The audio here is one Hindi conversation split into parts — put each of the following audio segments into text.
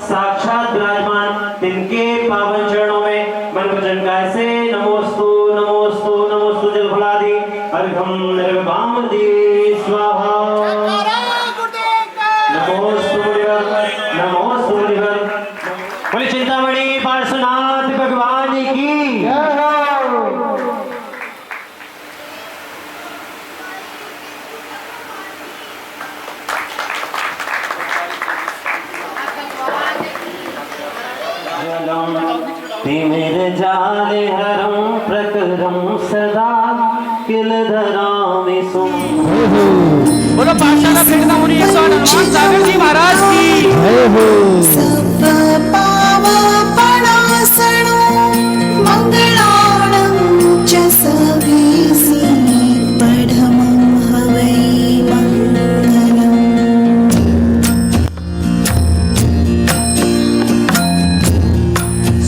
साक्षात विराजमान तिनके पावन चरणों में मन भजन कैसे नमोस्तु नमोस्तु नमोस्तु जल फलादि अर्घम निर्वामदि स्वाहा नमोस्तु मुनिवर बोले चिंतामणि पार्श्वनाथ भगवान की तिमिर जाले हरम प्रकरम सदा किल धरामि सुम। बोलो पाठशाला प्रेरणा मुनि 108 हनुमान सागर जी महाराज की सब पावपणासनो मंगलाणं च सवेसी पढ़मं हवै मंगलम्।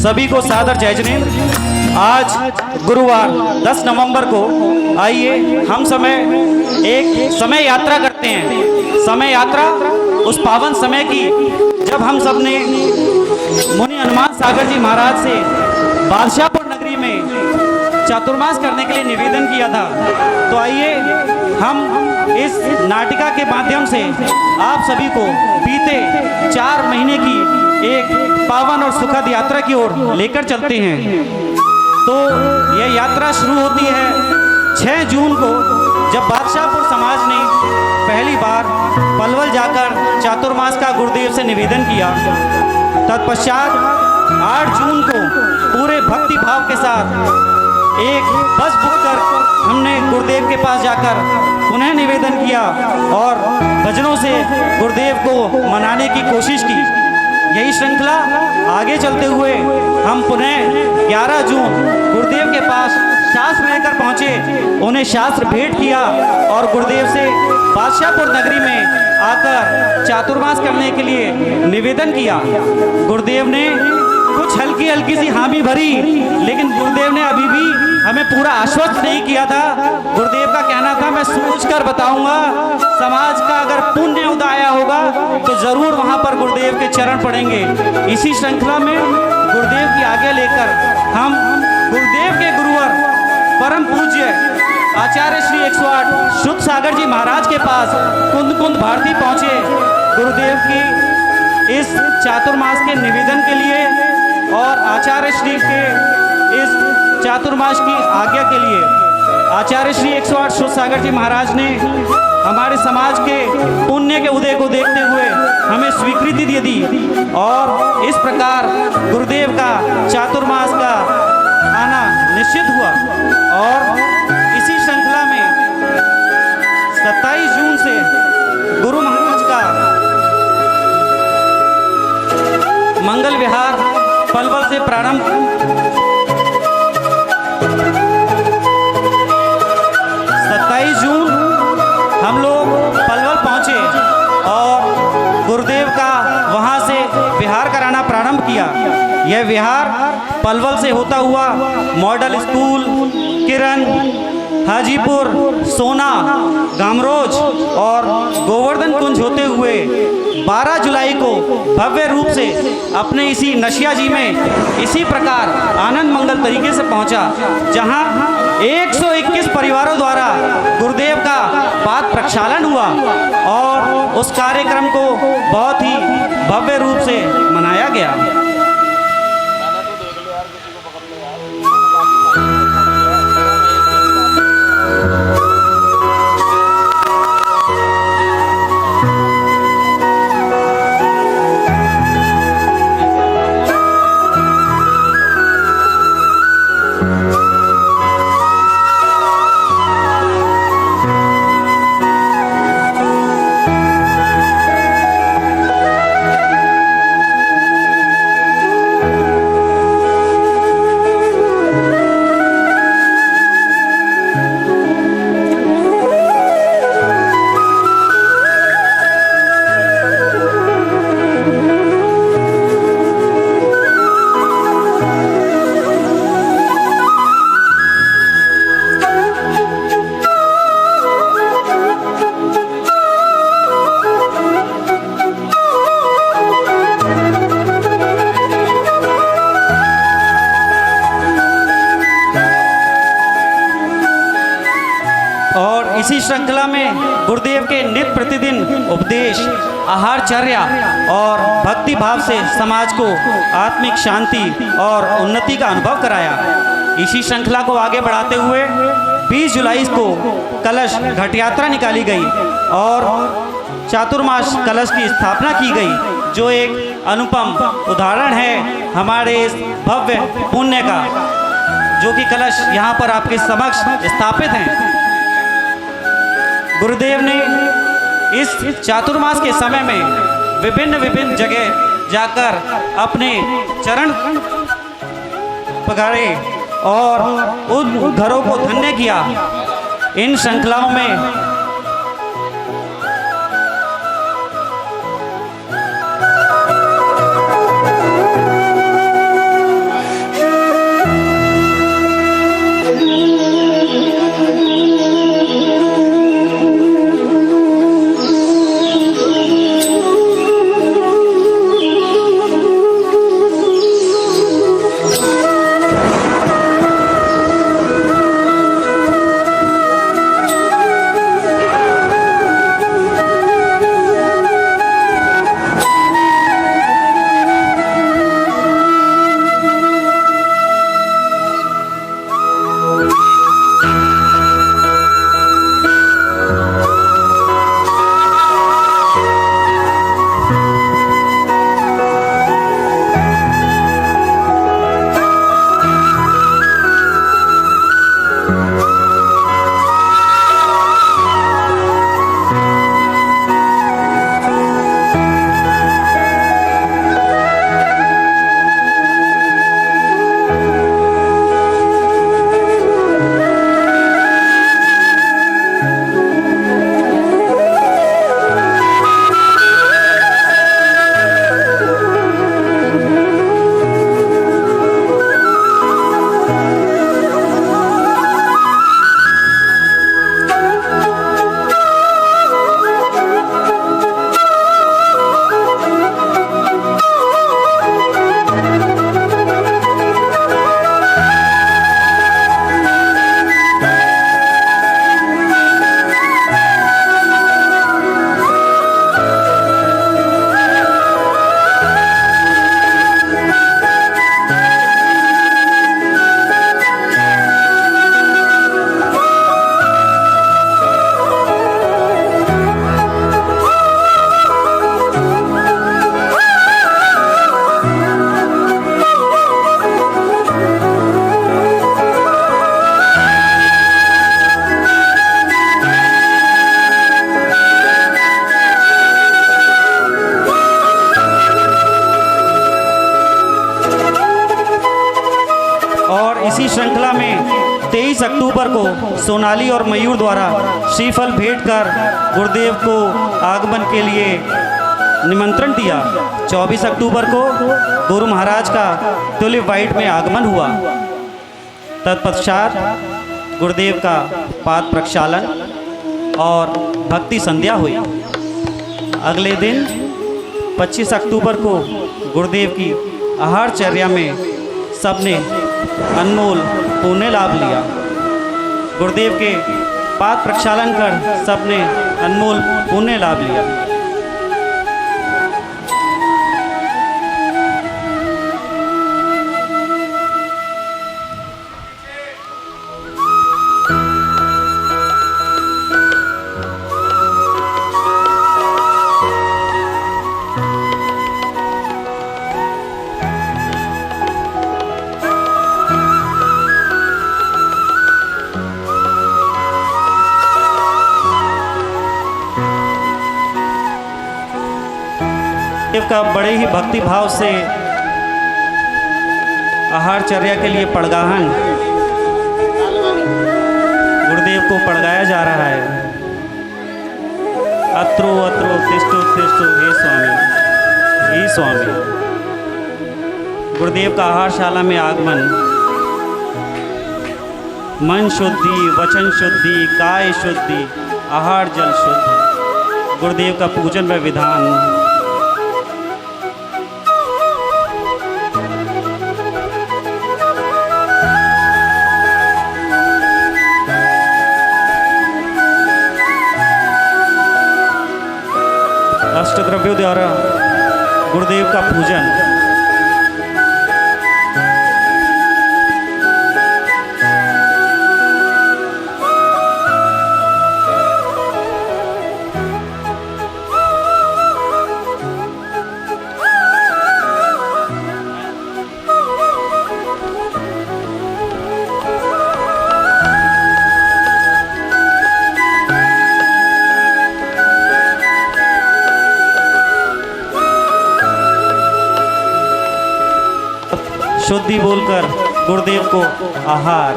सभी को सादर जय जिनेंद्र। आज गुरुवार 10 नवंबर को आइए हम एक समय यात्रा करते हैं। समय यात्रा उस पावन समय की जब हम सब ने मुनि हनुमान सागर जी महाराज से बादशाहपुर नगरी में चातुर्मास करने के लिए निवेदन किया था। तो आइए हम इस नाटिका के माध्यम से आप सभी को बीते 4 महीने की एक पावन और सुखद यात्रा की ओर लेकर चलते हैं। तो यह यात्रा शुरू होती है 6 जून को, जब बादशाहपुर समाज ने पहली बार पलवल जाकर चातुर्मास का गुरुदेव से निवेदन किया। तत्पश्चात 8 जून को पूरे भक्ति भाव के साथ एक बस बुक कर हमने गुरुदेव के पास जाकर पुनः निवेदन किया और भजनों से गुरुदेव को मनाने की कोशिश की। यही श्रृंखला आगे चलते हुए हम पुनः 11 जून गुरुदेव के पास शास्त्र लेकर पहुंचे, उन्हें शास्त्र भेंट किया और गुरुदेव से बादशाहपुर नगरी में आकर चातुर्मास करने के लिए निवेदन किया। गुरुदेव ने कुछ हल्की हल्की सी हामी भरी, लेकिन गुरुदेव ने अभी भी हमें पूरा आश्वस्त नहीं किया था। गुरुदेव का कहना था मैं सोच कर बताऊंगा, समाज का अगर पुण्य उदाया होगा तो जरूर वहां पर गुरुदेव के चरण पड़ेंगे। इसी श्रृंखला में गुरुदेव की आगे लेकर हम गुरुदेव के गुरुवर परम पूज्य आचार्य श्री 108 शुद्ध सागर जी महाराज के पास कुंद कुंद भारती पहुंचे गुरुदेव की इस चातुर्मास के निवेदन के लिए और आचार्य श्री के इस चातुर्मास की आज्ञा के लिए। आचार्य श्री 108 शुद्ध सागर जी महाराज ने हमारे समाज के पुण्य के उदय को देखते हुए हमें स्वीकृति दे दी और इस प्रकार गुरुदेव का चातुर्मास का आना निश्चित हुआ। और इसी श्रृंखला में 27 जून से गुरु महाराज का मंगल विहार पलवल से प्रारंभ 27 जून हम लोग पलवल पहुंचे और गुरुदेव का वहां से विहार कराना प्रारंभ किया। यह विहार पलवल से होता हुआ मॉडल स्कूल, किरण, हाजीपुर, सोना, गामरोज और गोवर्धन कुंज होते हुए 12 जुलाई को भव्य रूप से अपने इसी नशिया जी में इसी प्रकार आनंद मंगल तरीके से पहुंचा, जहां 121 परिवारों द्वारा गुरुदेव का पाद प्रक्षालन हुआ और उस कार्यक्रम को बहुत ही भव्य रूप से मनाया गया। इसी श्रृंखला में गुरुदेव के नित्य प्रतिदिन उपदेश, आहारचर्या और भक्ति भाव से समाज को आत्मिक शांति और उन्नति का अनुभव कराया। इसी श्रृंखला को आगे बढ़ाते हुए 20 जुलाई को कलश घट यात्रा निकाली गई और चातुर्मास कलश की स्थापना की गई, जो एक अनुपम उदाहरण है हमारे इस भव्य पुण्य का, जो कि कलश यहाँ पर आपके समक्ष स्थापित हैं। गुरुदेव ने इस चातुर्मास के समय में विभिन्न जगह जाकर अपने चरण पखारे और उन घरों को धन्य किया। इन श्रृंखलाओं में इसी श्रृंखला में 23 अक्टूबर को सोनाली और मयूर द्वारा श्रीफल भेंट कर गुरुदेव को आगमन के लिए निमंत्रण दिया। 24 अक्टूबर को गुरु महाराज का ट्यूलिप वाइट में आगमन हुआ। तत्पश्चात गुरुदेव का पाद प्रक्षालन और भक्ति संध्या हुई। अगले दिन 25 अक्टूबर को गुरुदेव की आहारचर्या में सबने अनमोल पुण्य लाभ लिया। गुरुदेव के पाद प्रक्षालन कर सबने अनमोल पुण्य लाभ लिया। देव का बड़े ही भक्ति भाव से आहारचर्या के लिए पड़गाहन गुरुदेव को पड़गाया जा रहा है। अत्रो अत्रो तिष्ठो तिष्ठो हे स्वामी, हे स्वामी। गुरुदेव का आहारशाला में आगमन, मन शुद्धि, वचन शुद्धि, काय शुद्धि, आहार जल शुद्ध, गुरुदेव का पूजन व विधान। अष्टद्रव्यों द्वारा गुरुदेव का पूजन। शुद्धि बोलकर गुरुदेव को आहार,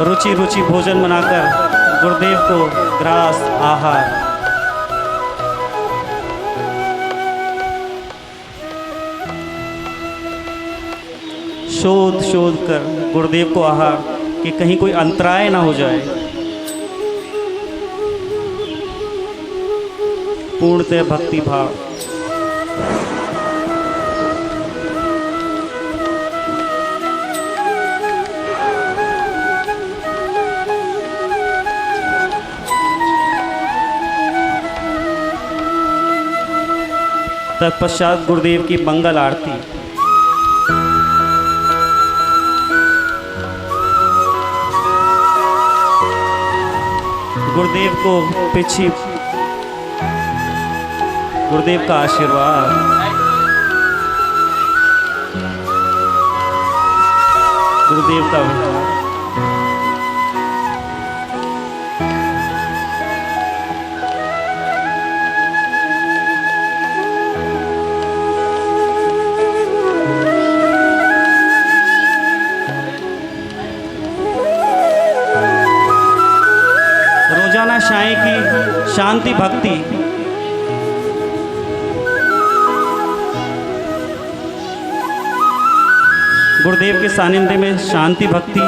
रुचि रुचि भोजन बनाकर गुरुदेव को ग्रास आहार। शोध शोध कर गुरुदेव को आहार कि कहीं कोई अंतराय ना हो जाए। पूर्णतः भक्ति भाव। तत्पश्चात गुरुदेव की मंगल आरती। गुरुदेव को पिछी गुरुदेव का आशीर्वाद। गुरुदेव का रोजाना साईं की शांति भक्ति, गुरुदेव के सानिध्य में शांति भक्ति,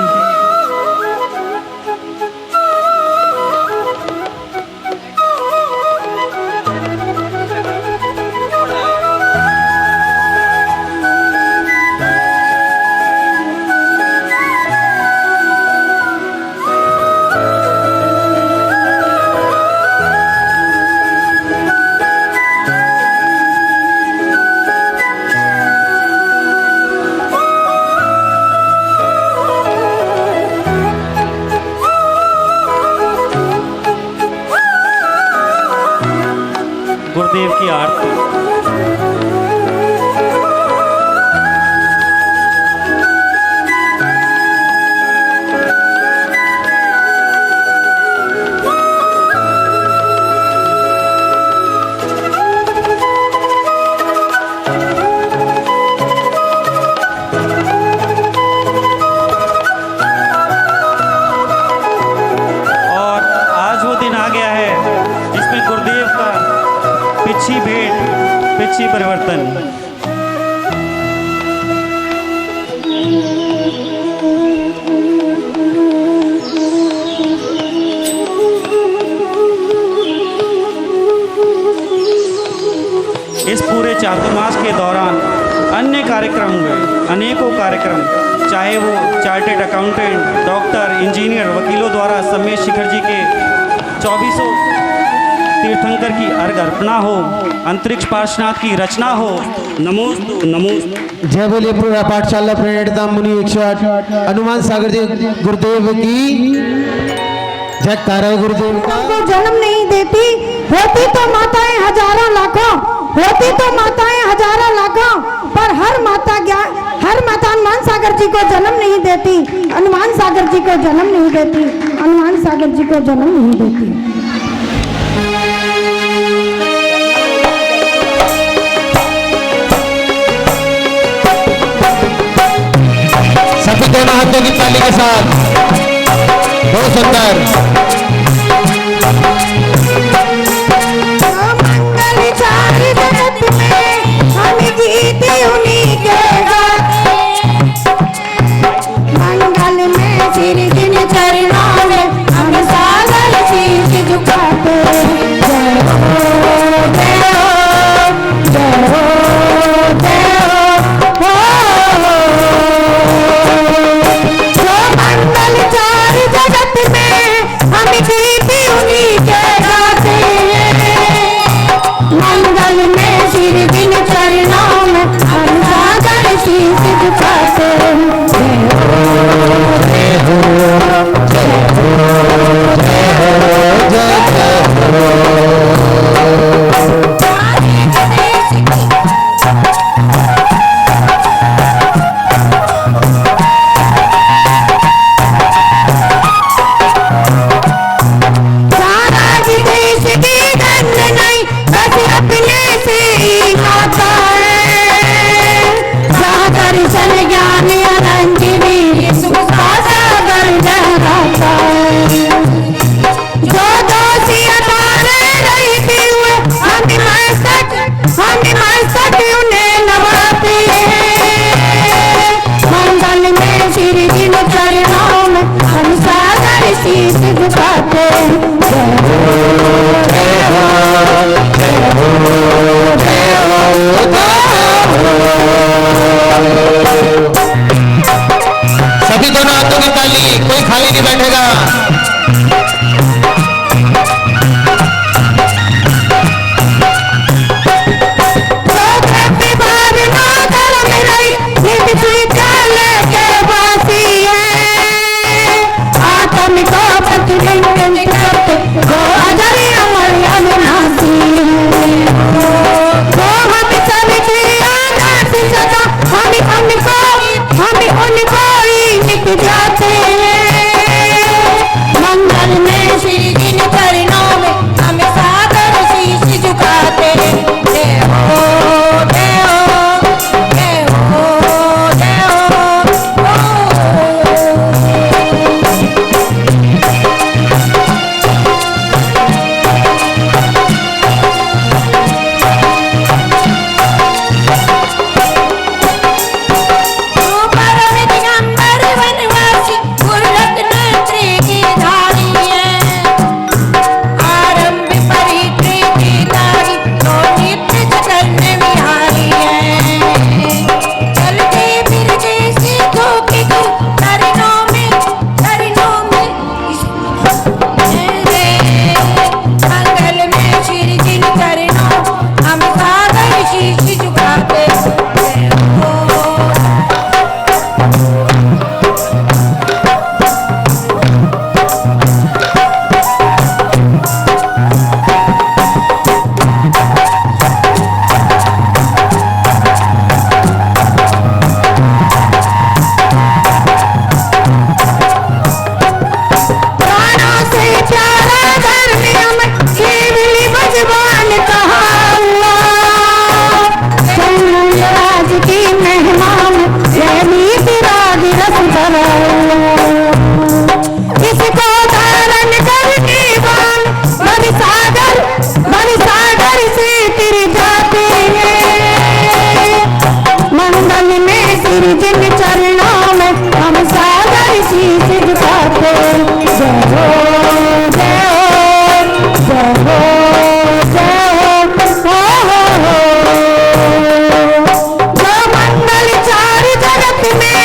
गुरुदेव की आरती। और आज वो दिन आ गया है जिसमें गुरुदेव का पिछी भेंट, पिछी परिवर्तन। इस पूरे चातुर्मास के दौरान अन्य कार्यक्रम हुए, अनेकों कार्यक्रम, चाहे वो चार्टेड अकाउंटेंट, डॉक्टर, इंजीनियर, वकीलों द्वारा समेत शिखर जी के 24 तीर्थंकर की अर्घ अर्पणा हो, अंतरिक्ष पार्श्वनाथ की रचना हो। नमोस्तु नमोस्तु। जय बोले पूरा पाठशाला प्रणेता मुनि 108 हनुमान सागर जी गुरुदेव की जयकारा। गुरुदेव का को जन्म नहीं देती, होती तो माताएं हजारों लाखों, होती तो माताएं हजारों लाखों, पर हर माता हनुमान सागर जी को जन्म नहीं देती, हनुमान सागर जी को जन्म नहीं देती। हनुमान सागर जी को जन्म नहीं देती। सभी दोनों हाथों की ताली के साथ बहुत सुंदर। मंगल चारि जगत में हम गीत उन्हीं के गाते, मंगल में सिर दिन चरणों में हम सागर शीश झुकाते। जय हो जय हो जय हो जय हो। जो मंगल चारि जगत में हम गीत उन्हीं के गाते, मंगल में सिर दिन चरणों में हम सागर शीश झुकाते। जय हो जय हो जय हो जय सारा विदेश की गंध नहीं बस अपने से ही आता है। सागर सन ज्ञान अनंत भी उसका सागर लहराता है। जो दोषी अठारे रहते हुए हम मस्तक उन्हें नवाते हैं। मंगल में सिर दिन चरणों में हम सागर शीश झुकाते। सभी दोनों हाथों की ताली, कोई खाली नहीं बैठेगा। जाते हैं मंगल में श्री दिन चरणों में हम सागर शीश झुकाते। जय हो जय हो जय हो जय हो। परम दिगंबर वनवासी गुरुरत्न की धारी है। आरंभ परित्रि नारी तो नित्य जगन विहारी है। चलते फिरते सिद्धों के चरणों में मंगल में श्री जिन चरणों हम सागर शीश झुकाते। प्राणों से प्यारा धर्म अमर केवली भगवान कहा अल्लाह। राज की मेहमान नीति राज रस भरा इसको धारण करके बाण बन सागर से तिर जाते हैं। मंगल में सिर जिन चरणों में हम सागर शीश झुकाते। जय हो जय हो जय हो जय हो। जो मंगल चारि जगत में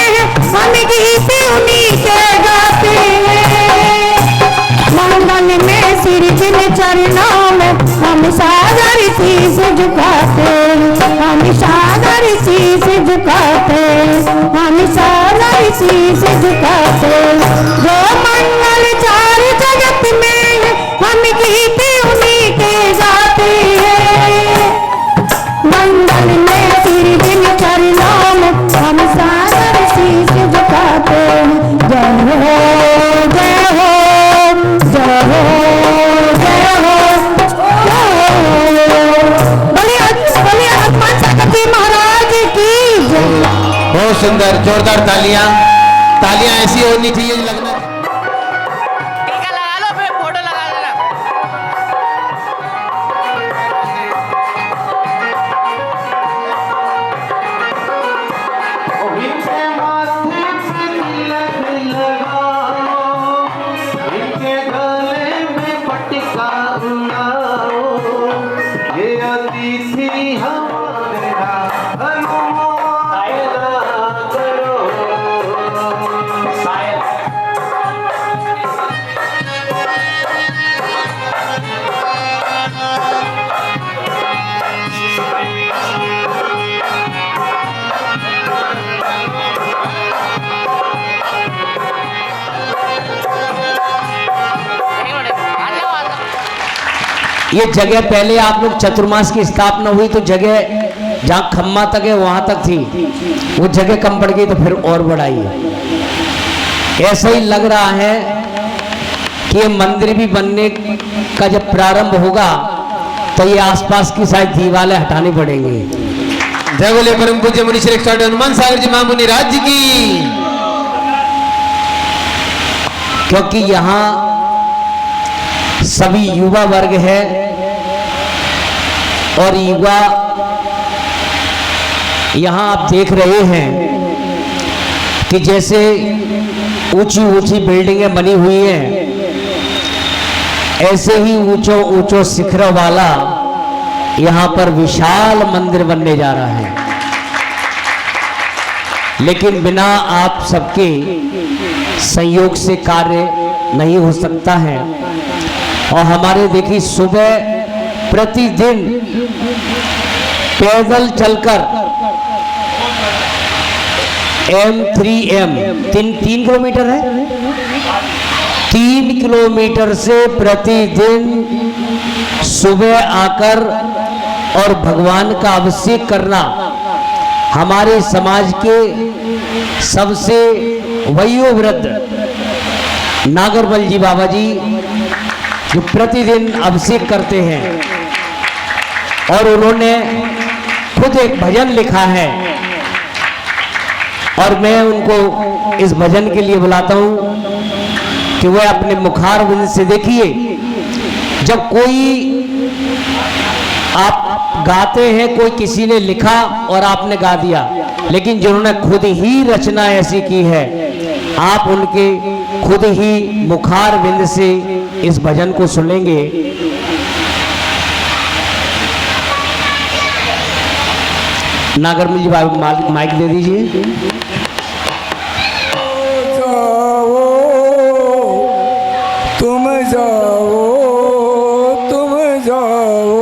हम गीत उन्हीं के गाते हैं। मंगल में सिर जिन चरणों में हम सागर शीश झुकाते। हम सागर शीश झुकाते। हम सागर शीश झुकाते। जो मंगल चारि जगत में हम गीत उन्हीं के गाते हैं। मंगल में सिर दिन चरणों में हम सागर शीश झुकाते। जय हो जय हो सुंदर, जोरदार तालियां। तालियां ऐसी होनी चाहिए लगना। टीका लगा लो, फिर फोटो लगा देना। इनके माथे पे तिलक लगाओ, इनके गले में पटका उड़ाओ, ये अतिथि हमारा अनुमोदन करो। ये जगह पहले आप लोग चतुर्मास की स्थापना हुई तो जगह जहाँ खम्मा तक है वहां तक थी, वो जगह कम पड़ गई तो फिर और बढ़ाई है। ऐसा ही लग रहा है कि ये मंदिर भी बनने का जब प्रारंभ होगा तो ये आसपास की शायद दीवारें हटानी पड़ेंगी। जय बोले परम पूज्य मुनि श्री हनुमान सागर जी महामुनि राज्य की। क्योंकि यहाँ सभी युवा वर्ग है और युवा यहाँ आप देख रहे हैं कि जैसे ऊंची ऊंची बिल्डिंगें बनी हुई हैं, ऐसे ही ऊंचो ऊंचो शिखरों वाला यहाँ पर विशाल मंदिर बनने जा रहा है। लेकिन बिना आप सबके संयोग से कार्य नहीं हो सकता है। और हमारे देखिए सुबह प्रतिदिन पैदल चलकर M3M 3 किलोमीटर है, 3 किलोमीटर से प्रतिदिन सुबह आकर और भगवान का अभिषेक करना हमारे समाज के सबसे वयोवृद्ध नागरमल जी बाबा जी जो प्रतिदिन अभिषेक करते हैं, और उन्होंने खुद एक भजन लिखा है और मैं उनको इस भजन के लिए बुलाता हूं कि वह अपने मुखारविंद से देखिए, जब कोई आप गाते हैं, कोई किसी ने लिखा और आपने गा दिया, लेकिन जिन्होंने खुद ही रचना ऐसी की है, आप उनके खुद ही मुखारविंद से इस भजन को सुनेंगे। नागरमल जी बाबू माइक दे दीजिए। जाओ तुम जाओ, तुम जाओ,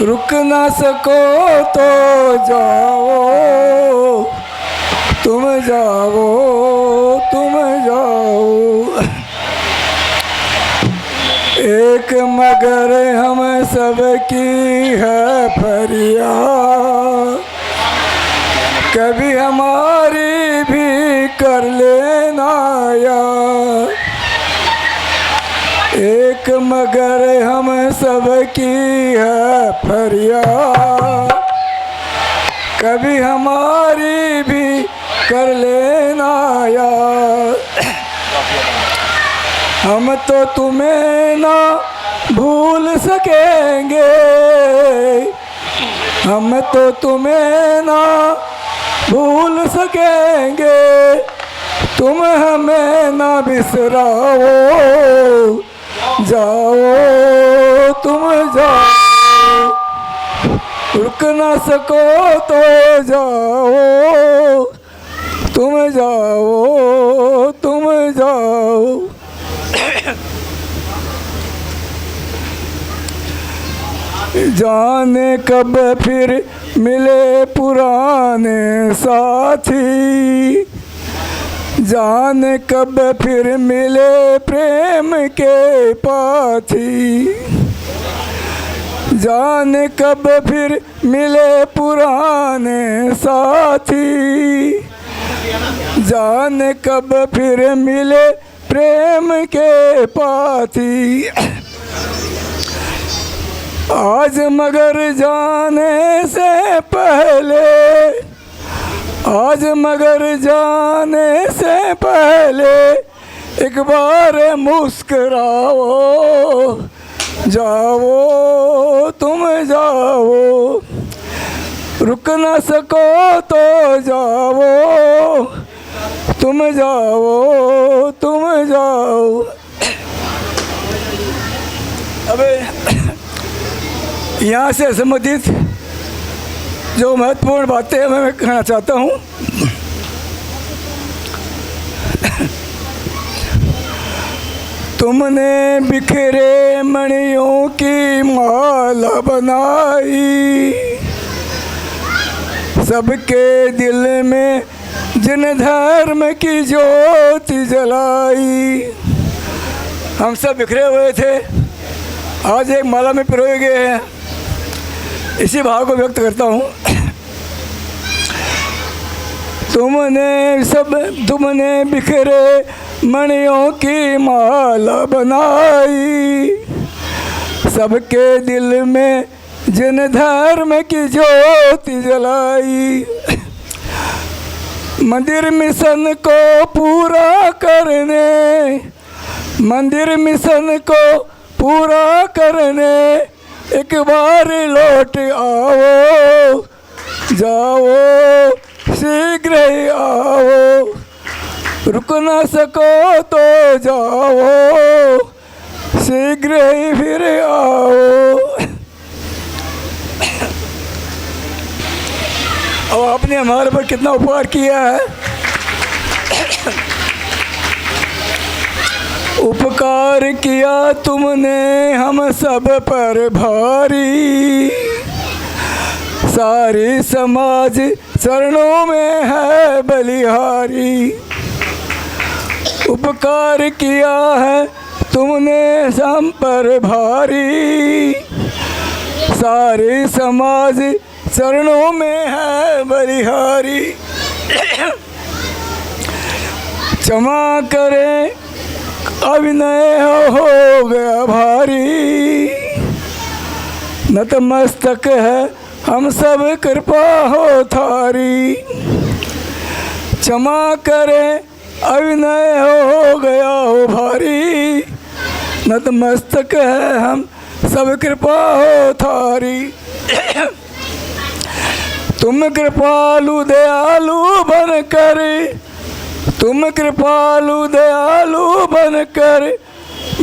रुक ना सको तो जाओ, तुम जाओ, तुम जाओ। एक मगर हम सबकी है फरियाद, कभी हमारी भी कर लेना यार। एक मगर हम सबकी है फरियाद, कभी हमारी भी कर लेना यार। हम तो तुम्हें ना भूल सकेंगे, हम तो तुम्हें ना भूल सकेंगे, तुम हमें ना बिसराओ, जाओ तुम जाओ, रुक ना सको तो जाओ, तुम जाओ, तुम जाओ। जाने कब फिर मिले पुराने साथी, जाने कब फिर मिले प्रेम के पाथी, जाने कब फिर मिले पुराने साथी, जाने कब फिर मिले प्रेम के पाथी। आज मगर जाने से पहले आज मगर जाने से पहले एक बार मुस्कुराओ, जाओ तुम जाओ, रुक न सको तो जाओ, तुम जाओ तुम जाओ। अबे यहाँ से संबंधित जो महत्वपूर्ण बातें मैं कहना चाहता हूँ। तुमने बिखरे मणियों की माला बनाई, सबके दिल में जिन धर्म की ज्योति जलाई। हम सब बिखरे हुए थे, आज एक माला में पिरोए गए हैं। इसी भाव को व्यक्त करता हूँ। तुमने बिखरे मणियों की माला बनाई, सबके दिल में जिन धर्म की ज्योति जलाई। मंदिर मिशन को पूरा करने, मंदिर मिशन को पूरा करने एक बार लौट आओ, जाओ शीघ्र ही आओ, रुक न सको तो जाओ, शीघ्र ही फिर आओ। अब आपने हमारे पर कितना उपकार किया है। उपकार किया तुमने हम सब पर भारी, सारी समाज चरणों में है बलिहारी। उपकार किया है तुमने हम पर भारी, सारी समाज चरणों में है बलिहारी। क्षमा करें अभिनय हो गया भारी, नतमस्तक है हम सब कृपा हो थारी। क्षमा करें अभिनय हो गया हो भारी, नतमस्तक है हम सब कृपा हो थारी। तुम कृपालु दयालु बनकर, तुम कृपालु दयालु बनकर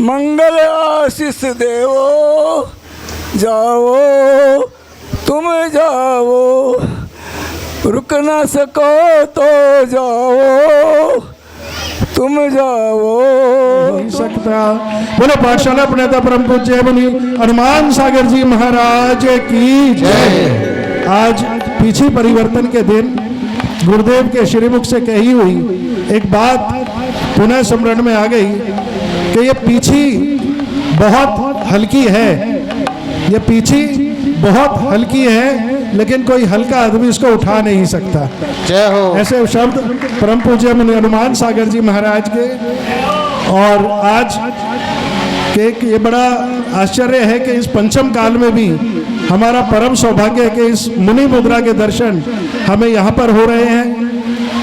मंगल आशीष देवो, जाओ तुम जाओ, रुक न सको तो जाओ, तुम जाओ। सकता बोलो पाठशाला प्रणेता परम पूज्य मुनि हनुमान सागर जी महाराज की जय। आज पीछी परिवर्तन के दिन गुरुदेव के श्रीमुख से कही हुई एक बात पुनः स्मरण में आ गई कि ये पीछी बहुत हल्की है, ये पीछी बहुत हल्की है, लेकिन कोई हल्का आदमी इसको उठा नहीं सकता। जय हो। ऐसे शब्द परम पूज्य मुनि हनुमान सागर जी महाराज के। और आज के ये बड़ा आश्चर्य है कि इस पंचम काल में भी हमारा परम सौभाग्य है कि इस मुनि मुद्रा के दर्शन हमें यहाँ पर हो रहे हैं।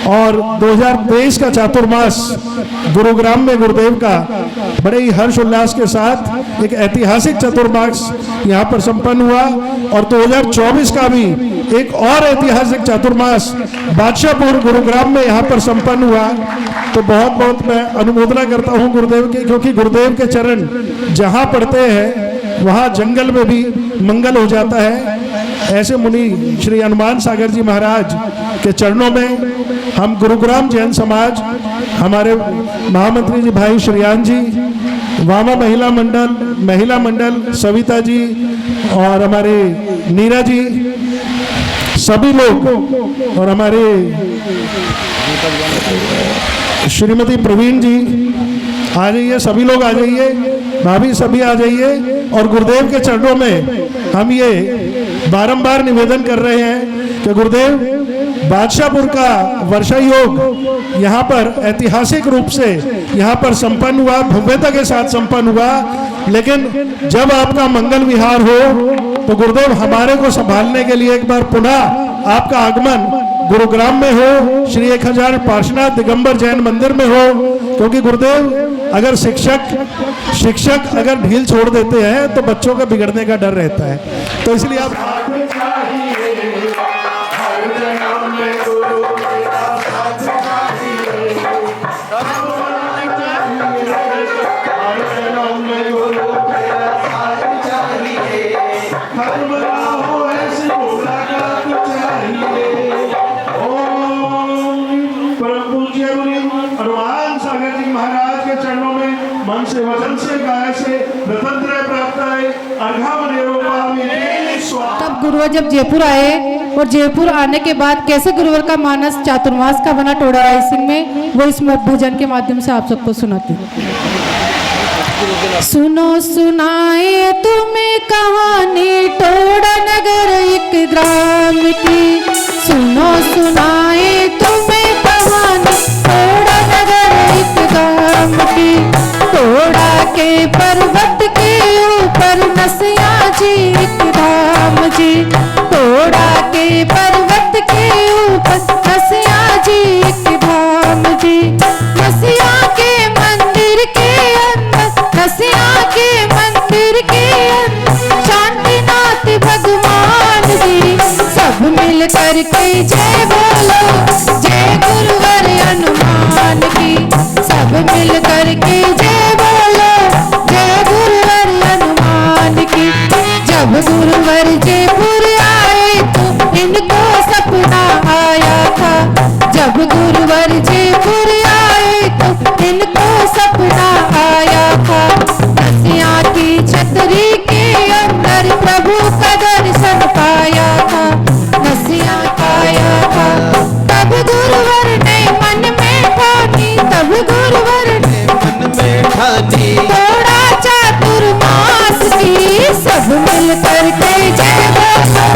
और 2023 का चातुर्मास गुरुग्राम में गुरुदेव का बड़े ही हर्ष उल्लास के साथ एक ऐतिहासिक चातुर्मास यहाँ पर संपन्न हुआ। और 2024 का भी एक और ऐतिहासिक चातुर्मास बादशाहपुर गुरुग्राम में यहाँ पर संपन्न हुआ। तो बहुत बहुत मैं अनुमोदना करता हूँ गुरुदेव की, क्योंकि गुरुदेव के चरण जहाँ पड़ते हैं वहाँ जंगल में भी मंगल हो जाता है। ऐसे मुनि श्री हनुमान सागर जी महाराज के चरणों में हम गुरुग्राम जैन समाज, हमारे महामंत्री जी भाई श्रीयान जी, वामा महिला मंडल सविता जी और हमारे नीरा जी, सभी लोग, और हमारे श्रीमती प्रवीण जी आ जाइए, सभी लोग आ जाइए, भाभी सभी आ जाइए। और गुरुदेव के चरणों में हम ये बारंबार निवेदन कर रहे हैं कि गुरुदेव बादशाहपुर का वर्षा योग यहाँ पर ऐतिहासिक रूप से यहाँ पर संपन्न हुआ, भव्यता के साथ संपन्न हुआ। लेकिन जब आपका मंगल विहार हो तो गुरुदेव हमारे को संभालने के लिए एक बार पुनः आपका आगमन गुरुग्राम में हो, श्री 1000 पार्श्वनाथ दिगंबर जैन मंदिर में हो, क्योंकि गुरुदेव अगर शिक्षक अगर ढील छोड़ देते हैं तो बच्चों का बिगड़ने का डर रहता है, तो इसलिए आप हनुमान सागर जी महाराज के चरणों में मन से वचन से गाय से रतन प्राप्त है। तब गुरुवर जब जयपुर आए और जयपुर आने के बाद कैसे गुरुवर का मानस चातुर्मास का बना टोडा राइसिंग में, वो इस भजन के माध्यम से आप सबको सुनाती हूँ। सुनो सुनाए तुम्हें कहानी टोडा नगर एक ग्राम की, सुनो सुनाए तुम्हें कहानी टोडा नगर एक ग्राम की। टोडा के पर्वत के ऊपर नसिया जी एक धाम जी, टोडा के पर्वत के ऊपर नसिया जी एक धाम जी। नसिया के मंदिर के अंदर, नसिया के मंदिर के अंदर शांतिनाथ भगवान जी। सब मिल कर के जय बोलो, जय गुरुवर हनुमान की। सब मिल कर के जय बोलो, जय गुरुवर हनुमान की। जब गुरुवर जयपुर आए तो इनको सपना आया था, जब गुरुवर जयपुर आए तो इनको सपना आया था। नसिया की छतरी के अंदर प्रभु का दर्शन पाया था, नसिया पाया था। तब गुरुवर ने मन में ठानी, तब गुरुवर ने मन में ठानी थोड़ा चातुर्मास की। सब मिल कर के जय बोलो,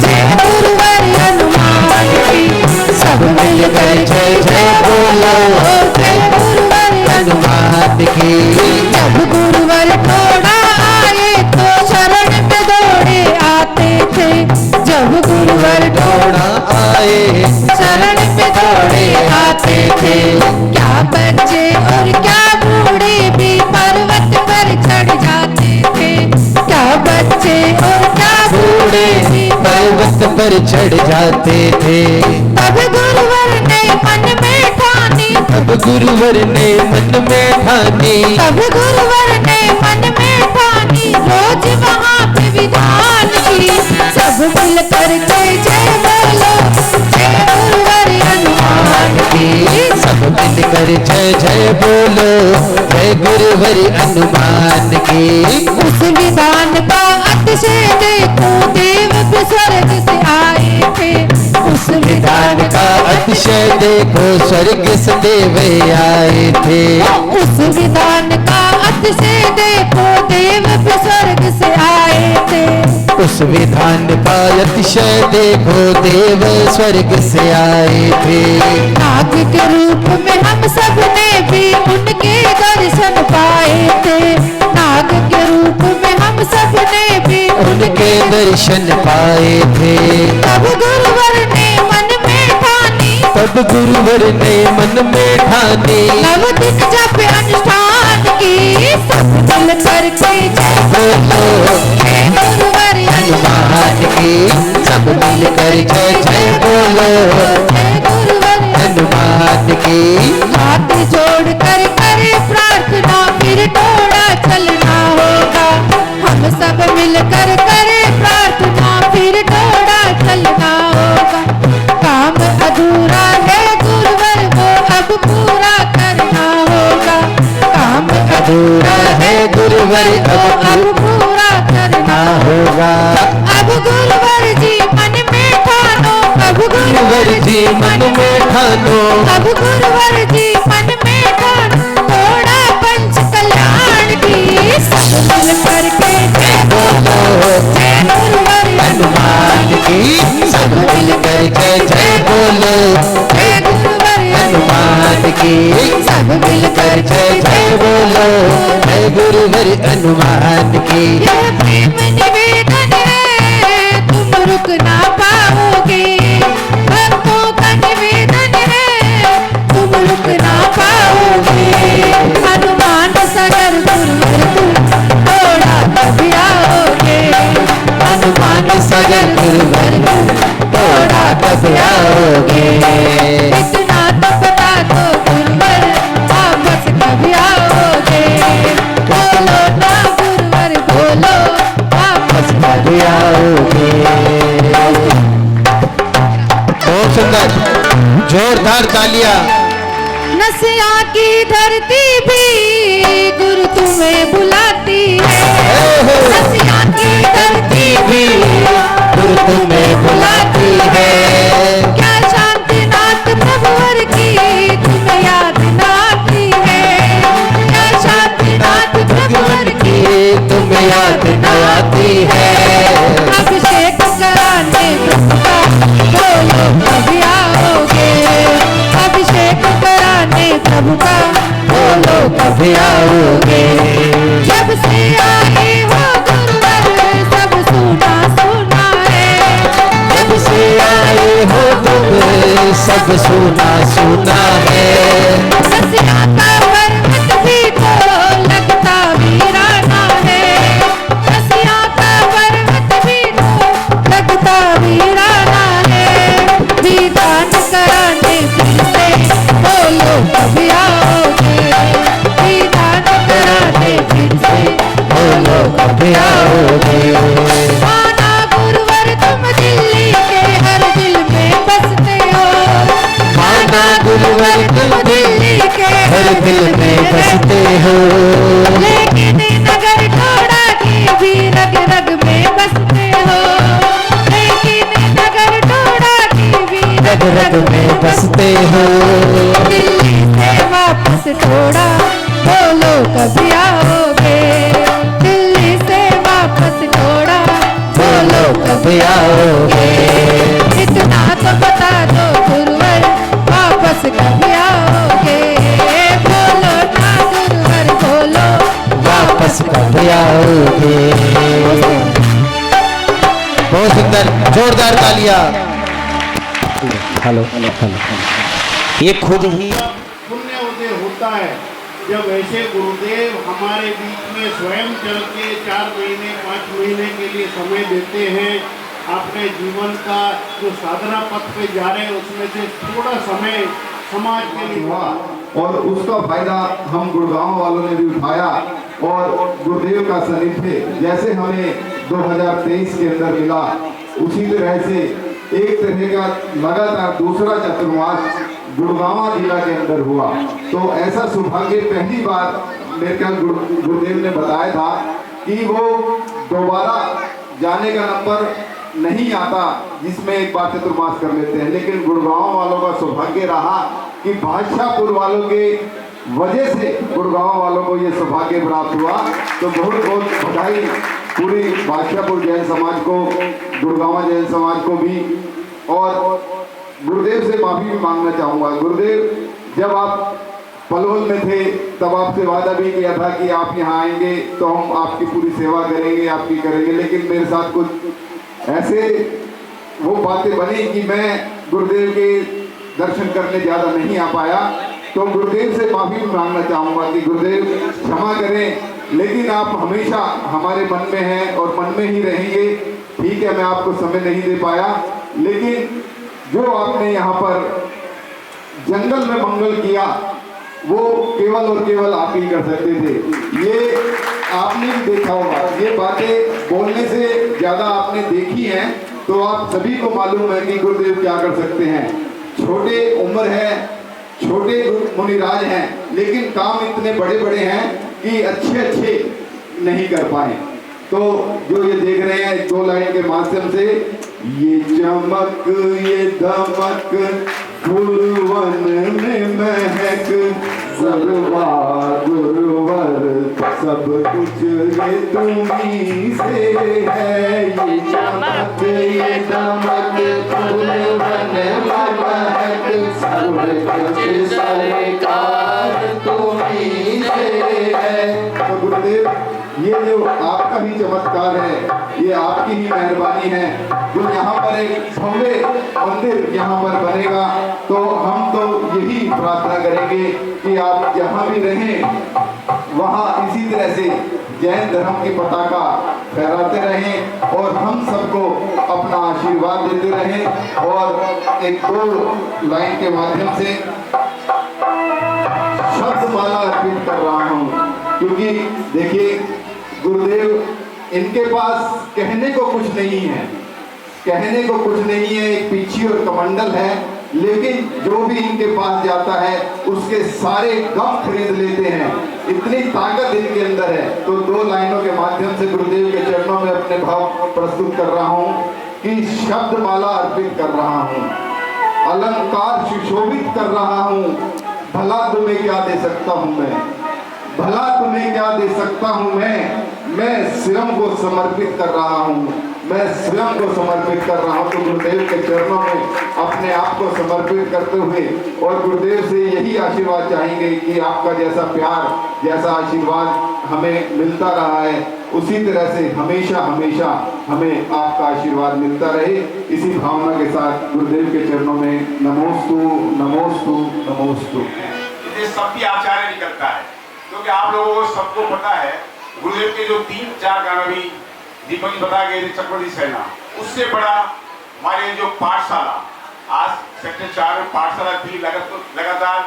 जय गुरुवर हनुमान की। सब मिल कर जय जय बोलो, जय गुरुवर हनुमान की। जब गुरुवर थोड़ा आए तो शरण में दौड़े आते थे, जब गुरुवर थोड़ा आए शरण में दौड़े आते थे। क्या बच्चे और क्या बूढ़े भी पर्वत पर चढ़ जाते थे, क्या बच्चे और क्या बूढ़े भी पर्वत पर चढ़ जाते थे। तब गुरुवर ने मन में ठानी, तब गुरुवर ने मन में ठानी, तब गुरुवर ने मन में ठानी रोज वहाँ पे विधान की। सब मिल कर के जय बोलो, जय गुरुवर हनुमान की। सब मिल कर जय जय बोलो, जय गुरुवर हनुमान की। उस विधान का अतिशय देखो देव स्वर्ग से आए थे, उस विधान का अतिशय देखो स्वर्ग से देव आए थे। उस विधान का अतिशय देखो देव स्वर्ग से आए थे, उस विधान का अतिशय देखो देव स्वर्ग से आए थे। नाग के रूप में हम सब ने भी उनके दर्शन पाए थे, नाग के रूप में हम सब ने भी उनके दर्शन पाए थे। तब गुरुवर ने मन में ठानी, तब गुरुवर ने मन में ठानी नव दिन जप अनुष्ठान की। सब मिल कर के जय बोलो, जय गुरुवर हनुमान की। सब मिल कर जय जय बोलो, जय गुरुवर हनुमान की। हाथ जोड़ कर करे प्रार्थना फिर टोड़ा चलना होगा, हम सब मिल कर करे प्रार्थना फिर टोड़ा चलना होगा। काम अधूरा है गुरुवर को अब पूरा करना होगा, काम अधूरा है गुरुवर को अब पूरा करना होगा। अब गुरुवर जी मन में ठानो, अब गुरुवर जी मन में ठानो, अब गुरुवर जी मन में ठानो थोड़ा पंच कल्याण की। सब मिल कर के जय बोलो, जय गुरुवर हनुमान की। सब मिल कर जय जय बोलो, जय गुरुवर हनुमान की। सब मिल कर जय जय बोलो, जय गुरुवर हनुमान की। यह प्रेम निवेदन है तुम रुक ना पाओगे, भक्तों कभी आओगे। बहुत सुंदर, जोरदार तालियां। नसिया की धरती भी गुरु तुम्हें बुलाती है। नसिया की धरती भी गुरु तुम्हें बुलाती है। क्या शांतिनाथ प्रभुवर की तुम्हें याद न आती है। क्या शांतिनाथ प्रभुवर की तुम्हें याद न आती है। अभिषेक कराने प्रभु का बोलो कभी आओगे। अभिषेक कराने प्रभु का बोलो कभी आओगे। जब से आए हो गुरुवर सब सुना सुना है। जब से आए हो तुम सब सुना सुना है। नसिया का पर्वत भी तो लगता वीराना है। नसिया का पर्वत भी तो लगता वीराना है। दीदान कराने फिर से बोलो कभी आओगे। दीदान कराने फिर से बोलो कभी आओगे। माना गुरुवर तुम दिल्ली के हर दिल में बसते हो। माना गुरुवर तुम दिल्ली के हर दिल में बसते हो। लेकिन नगर टोड़ा की भी रग रग में बसते हो। लेकिन नगर टोड़ा की भी रग रग में बसते हो। दिल्ली से वापस थोड़ा बोलो कभी आओगे। दिल्ली से वापस थोड़ा बोलो कभी आओगे। इतना तो बता दो गुरुवर वापस कभी आओगे। बोलो ना गुरुवर बोलो वापस कभी आओगे। बहुत सुंदर, जोरदार तालियां। हेलो हेलो ये खुद ही पुण्य उदय होता है जब ऐसे गुरुदेव हमारे बीच में स्वयं चल के 4 महीने 5 महीने के लिए समय देते हैं। अपने जीवन का जो साधना पथ पे जा रहे हैं उसमें से थोड़ा समय समाज के लिए हुआ और उसका फायदा हम गुड़गांव वालों ने भी उठाया। और गुरुदेव का सानिध्य जैसे हमें 2023 के अंदर मिला उसी तरह से एक तरह का लगातार दूसरा चतुर्मास गुड़गांव जिला के अंदर हुआ। तो ऐसा सौभाग्य पहली बार मेरे ख्याल गुरुदेव ने बताया था कि वो दोबारा जाने का नंबर नहीं आता जिसमें एक बार चतुर्मास कर लेते हैं। लेकिन गुड़गांव वालों का सौभाग्य रहा कि बादशाहपुर वालों के वजह से गुड़गांव वालों को ये सौभाग्य प्राप्त हुआ। तो बहुत बहुत बधाई पूरी बादशाहपुर जैन समाज को, गुड़गांव जैन समाज को भी। और गुरुदेव से माफी भी मांगना चाहूँगा। गुरुदेव जब आप पलवल में थे तब आपसे वादा भी किया था कि आप यहाँ आएंगे तो हम आपकी पूरी सेवा करेंगे, आपकी करेंगे। लेकिन मेरे साथ कुछ ऐसे वो बातें बनी कि मैं गुरुदेव के दर्शन करने ज़्यादा नहीं आ पाया। तो गुरुदेव से माफ़ी भी मांगना चाहूँगा कि गुरुदेव क्षमा करें। लेकिन आप हमेशा हमारे मन में हैं और मन में ही रहेंगे। ठीक है, मैं आपको समय नहीं दे पाया, लेकिन जो आपने यहाँ पर जंगल में मंगल किया वो केवल और केवल आप ही कर सकते थे। ये आपने भी देखा होगा, ये बातें बोलने से ज़्यादा आपने देखी हैं तो आप सभी को मालूम है कि गुरुदेव क्या कर सकते हैं। छोटे उम्र है, छोटे मुनिराज हैं, लेकिन काम इतने बड़े बड़े हैं कि अच्छे नहीं कर पाए। तो जो ये देख रहे हैं 2 लाइन के माध्यम से, ये चमक ये धमक फूलवन में महक गुरुवा गुरुवर सब कुछ ये तुम्ही से है। ये चमक ये धमक फूलवन में महक सब कुछ सरकार तुम्ही से है। तो गुरुदेव ये जो आपका ही चमत्कार है, ये आपकी ही मेहरबानी है। जो यहाँ पर एक भव्य मंदिर यहाँ पर बनेगा तो हम तो यही प्रार्थना करेंगे कि आप जहाँ भी रहें वहाँ इसी तरह से जैन धर्म की पताका फहराते रहें और हम सबको अपना आशीर्वाद देते रहें। और एक 2 लाइन के माध्यम से शब्द माला अर्पित कर रहा हूँ, क्योंकि देखिए गुरुदेव इनके पास कहने को कुछ नहीं है, कहने को कुछ नहीं है, एक पीछी और कमंडल है, लेकिन जो भी इनके पास जाता है उसके सारे गम खरीद लेते हैं। इतनी ताकत इनके अंदर है। तो 2 लाइनों के माध्यम से गुरुदेव के चरणों में अपने भाव प्रस्तुत कर रहा हूँ कि शब्द माला अर्पित कर रहा हूँ, अलंकार सुशोभित कर रहा हूँ। भला तुम्हें क्या दे सकता हूँ मैं, भला तुम्हें क्या दे सकता हूँ मैं स्वयं को समर्पित कर रहा हूँ, मैं स्वयं को समर्पित कर रहा हूँ। तो गुरुदेव के चरणों में अपने आप को समर्पित करते हुए और गुरुदेव से यही आशीर्वाद चाहेंगे कि आपका जैसा प्यार, जैसा आशीर्वाद हमें मिलता रहा है, उसी तरह से हमेशा हमेशा हमें आपका आशीर्वाद मिलता रहे। इसी भावना के साथ गुरुदेव के चरणों में नमोस्तु नमोस्तु नमोस्तु। ये सब भी आचार्य निकलता है, क्योंकि आप लोगों को सबको पता है गुरुदेव के जो 3-4 गाना भी दीपक जी बता गए थे, चक्रवर्ती सेना, उससे बड़ा हमारे जो पाठशाला, आज सेक्टर 4 में पाठशाला थी लगातार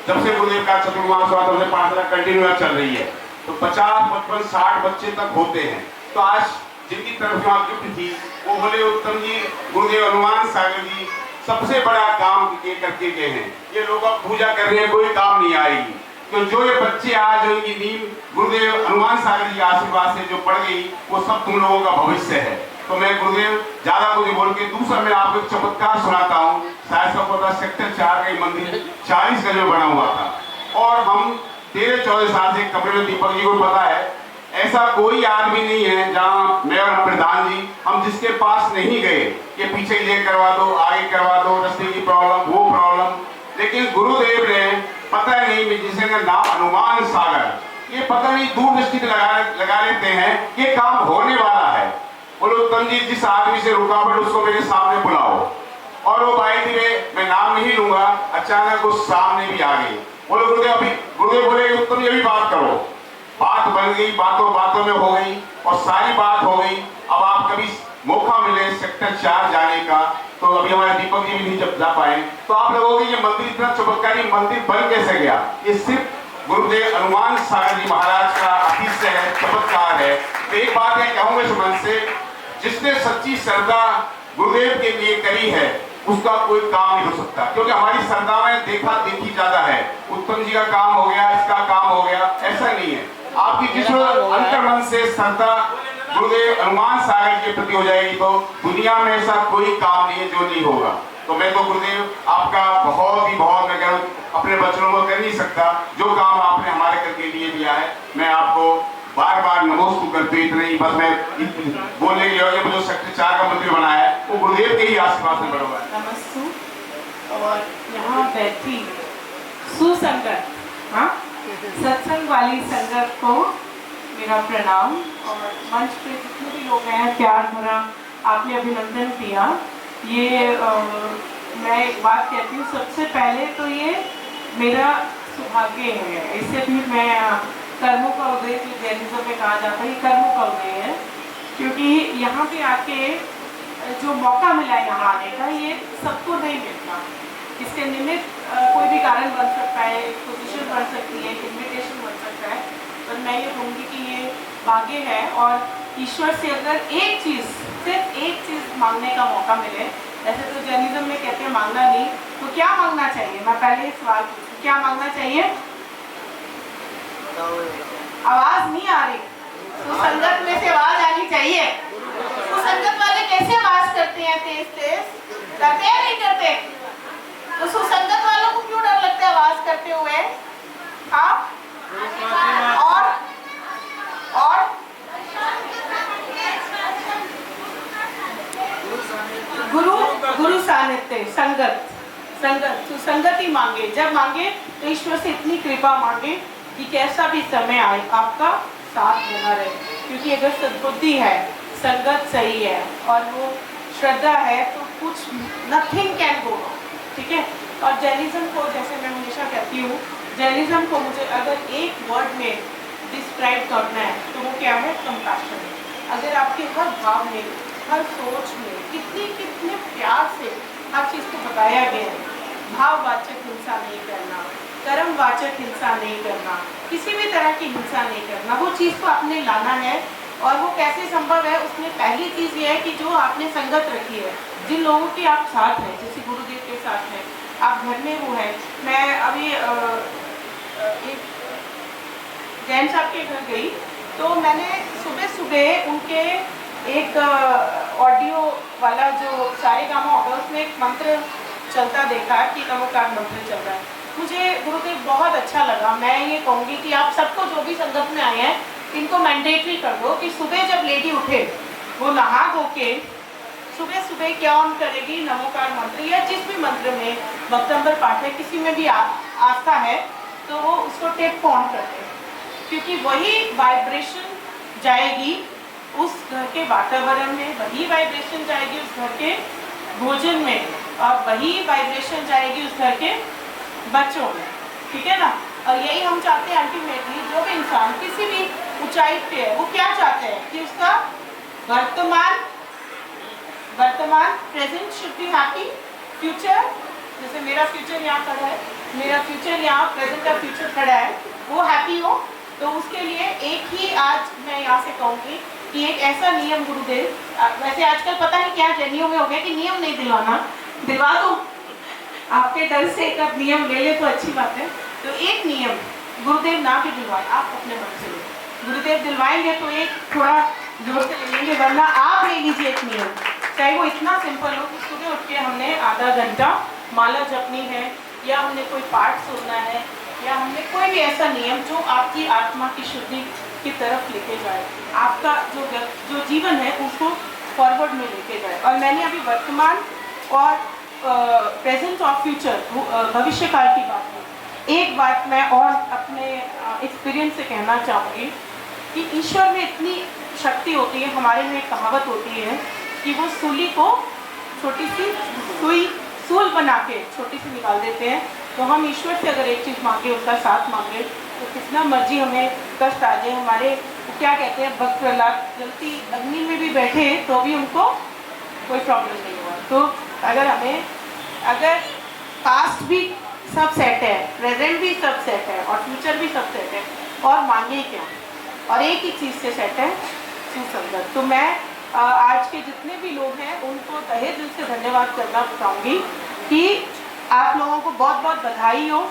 जब से गुरुदेव का चतुर्मास हुआ तब से पाठशाला कंटिन्यू चल रही है। तो 50, 55, 60 बच्चे तक होते हैं। तो आज जिनकी तरफ वहाँ गिफ्ट थी वो बोले उत्तम जी, गुरुदेव हनुमान सागर जी सबसे बड़ा काम ये करके गए हैं, ये लोग अब पूजा कर रहे हैं, कोई काम नहीं आएगी। तो जो ये बच्चे आज जो इनकी नींव गुरुदेव हनुमान सागर जी के आशीर्वाद से जो पड़ गई, वो सब तुम लोगों का भविष्य है। तो मैं गुरुदेव ज्यादा कुछ बोल के दूसरा मैं आपको एक चमत्कार सुनाता हूँ। शायद सबको पता, सेक्टर 4 का मंदिर 40 गज में बना हुआ था और हम 13-14 साल से कमरे में, दीपक जी को पता है, ऐसा कोई आदमी नहीं है जहाँ मैं और प्रधान जी हम जिसके पास नहीं गए कि पीछे ये करवा दो, आगे करवा दो, रास्ते की प्रॉब्लम, वो प्रॉब्लम। लेकिन गुरुदेव ने पता नहीं जिसे नाम हनुमान सागर, ये पता नहीं दूरदृष्टि लगा लेते हैं ये काम होने वाला है। बोलो उत्तम जी, जिस आदमी से रुकावट उसको मेरे सामने बुलाओ। और वो भाई धीरे, मैं नाम नहीं लूंगा, अचानक वो सामने भी आ गई। बोलो गुरुदेव, अभी गुरुदेव बोले उत्तम ये भी बात करो। बात बन गई, बातों बातों में हो गई और सारी बात हो गई। अब आप कभी मौका मिले सेक्टर 4 जाने का, तो अभी हमारे दीपक जी भी नहीं जब जा पाए, तो आप लोगों के ये मंदिर इतना चमत्कारी मंदिर बन कैसे गया, ये सिर्फ गुरुदेव हनुमान सागर जी महाराज का आशीष है, चमत्कार है। तो एक बात मैं कहूंगा इस मंच से, जिसने सच्ची श्रद्धा गुरुदेव के लिए करी है उसका कोई काम नहीं हो सकता, क्योंकि हमारी श्रद्धा में देखा देखी ज्यादा है। उत्तम जी का काम हो गया, इसका काम हो गया, ऐसा नहीं है। आपकी जिस अंतर्मन से श्रद्धा गुरुदेव हनुमान सागर के प्रति हो जाएगी तो दुनिया में ऐसा कोई काम नहीं है जो नहीं होगा। तो मैं तो गुरुदेव आपका बहुत ही बहुत, मैं कहूँ अपने बच्चों को कर नहीं सकता, जो काम आपने हमारे करके लिए दिया है। मैं आपको बार बार नमोस्तु करते, इतने ही बस मैं बोलने के लिए, जो सेक्टर 4 का मंदिर बनाया है वो गुरुदेव के ही आशीर्वाद से बना हुआ है। नमस्ते। और यहाँ बैठी सुसंगत, हाँ, सत्संग वाली संगत को मेरा प्रणाम। और मंच पे जितने भी लोग हैं, प्यार भरा आपने अभिनंदन किया। ये मैं एक बात कहती हूँ, सबसे पहले तो ये मेरा सौभाग्य है, इससे भी मैं कर्मों का उदय, जो जैनिज्म में कहा जाता है, ये कर्मों का उदय है, क्योंकि यहाँ पे आके जो मौका मिला यहाँ आने का, ये सबको नहीं मिलता। इसके निमित्त कोई भी कारण बन सकता है, एक पोजीशन बन सकती है, इन्विटेशन बन सकता है, पर मैं ये कहूँगी कि ये भाग्य है। और ईश्वर से अगर एक चीज़, सिर्फ एक चीज़ मांगने का मौका मिले, जैसे तो जैनिज्म में कहते हैं मांगना नहीं, तो क्या मांगना चाहिए? मैं पहले ही सवाल पूछूं, क्या मांगना चाहिए? आवाज नहीं आ रही, तो संगत में से आवाज आनी चाहिए। तो संगत वाले कैसे आवाज करते हैं तेज तेज? करते हैं नहीं करते? तो सुसंगत वालों को क्यों डर लगता है आवाज करते हुए? हाँ, और गुरु सानिध्य, संगत सुसंगत ही मांगे। जब मांगे तो ईश्वर से इतनी कृपा मांगे कि कैसा भी समय आए आपका साथ बना रहे, क्योंकि अगर सद्बुद्धि है, संगत सही है और वो श्रद्धा है तो कुछ नथिंग कैन गो, ठीक है। और जैनिज्म को, जैसे मैं हमेशा कहती हूँ, जैनिज्म को मुझे अगर एक वर्ड में डिस्क्राइब करना है तो वो क्या है? कंपैशन। अगर आपके हर भाव में, हर सोच में कितने प्यार से हर चीज़ को बताया गया है, भाववाचक हिंसा नहीं करना, कर्मवाचक हिंसा नहीं करना, किसी भी तरह की हिंसा नहीं करना, वो चीज़ को आपने लाना है और वो कैसे संभव है, उसमें पहली चीज़ ये है कि जो आपने संगत रखी है, जिन लोगों के आप साथ हैं, जैसे गुरुदेव के साथ हैं, आप घर में वो है। मैं अभी एक जैन साहब के घर गई, तो मैंने सुबह सुबह उनके एक ऑडियो वाला जो सारेगामा होगा उसमें एक मंत्र चलता देखा कि नमोकार मंत्र चल रहा है। मुझे गुरुदेव बहुत अच्छा लगा। मैं ये कहूँगी कि आप सबको जो भी संगत में आए हैं इनको मैंडेटरी कर दो कि सुबह जब लेडी उठे वो नहा धो के सुबह सुबह क्या ऑन करेगी, नमोकार मंत्र या जिस भी मंत्र में भक्तंबर पाठ है, किसी में भी आस्था है तो वो उसको टेप ऑन कर दे, क्योंकि वही वाइब्रेशन जाएगी उस घर के वातावरण में, वही वाइब्रेशन जाएगी उस घर के भोजन में, और वही वाइब्रेशन जाएगी उस घर के बच्चों में। ठीक है ना? और यही हम चाहते हैं अल्टीमेटली, जो भी इंसान किसी भी ऊंचाई पे है वो क्या चाहते हैं कि उसका वर्तमान present should be happy, future, जैसे मेरा फ्यूचर यहाँ खड़ा है, मेरा फ्यूचर यहाँ प्रेजेंट का फ्यूचर खड़ा है, वो हैप्पी हो। तो उसके लिए एक ही आज मैं यहाँ से कहूँगी कि एक ऐसा नियम गुरुदेव, वैसे आजकल पता नहीं क्या जनियों में हो गया कि नियम नहीं दिलवाना, दिलवा दो, आपके डर से एक आप नियम ले ले तो अच्छी बात है। तो एक नियम गुरुदेव ना भी दिलवाए, आप अपने मन से ले, गुरुदेव दिलवाएंगे तो एक थोड़ा जोर से ले लेंगे, वरना आप ले लीजिए एक नियम, चाहे वो इतना सिंपल हो कि सुबह उठ के हमने आधा घंटा माला जपनी है, या हमने कोई पाठ सुनना है, या हमने कोई भी ऐसा नियम जो आपकी आत्मा की शुद्धि की तरफ लेके जाए, आपका जो जीवन है उसको फॉरवर्ड में लेके जाए। और मैंने अभी वर्तमान और प्रेजेंट और फ्यूचर भविष्य काल की बात की। एक बात मैं और अपने एक्सपीरियंस से कहना चाहूँगी कि ईश्वर में इतनी शक्ति होती है, हमारे में एक कहावत होती है कि वो सूली को छोटी सी सूल बना के छोटी सी निकाल देते हैं। तो हम ईश्वर से अगर एक चीज़ मांगे, उसका साथ मांगे, तो कितना मर्जी हमें कष्ट आ जाए, हमारे क्या कहते हैं भक्त प्रहलाद जलती अग्नि में भी बैठे तो भी उनको कोई प्रॉब्लम नहीं हुआ। तो अगर पास्ट भी सब सेट है, प्रेजेंट भी सब सेट है और फ्यूचर भी सब सेट है, और मांगे क्या, और एक ही चीज़ से सेट है, सुसंगत। तो मैं आज के जितने भी लोग हैं उनको तहे दिल से धन्यवाद करना चाहूँगी कि आप लोगों को बहुत बहुत बधाई हो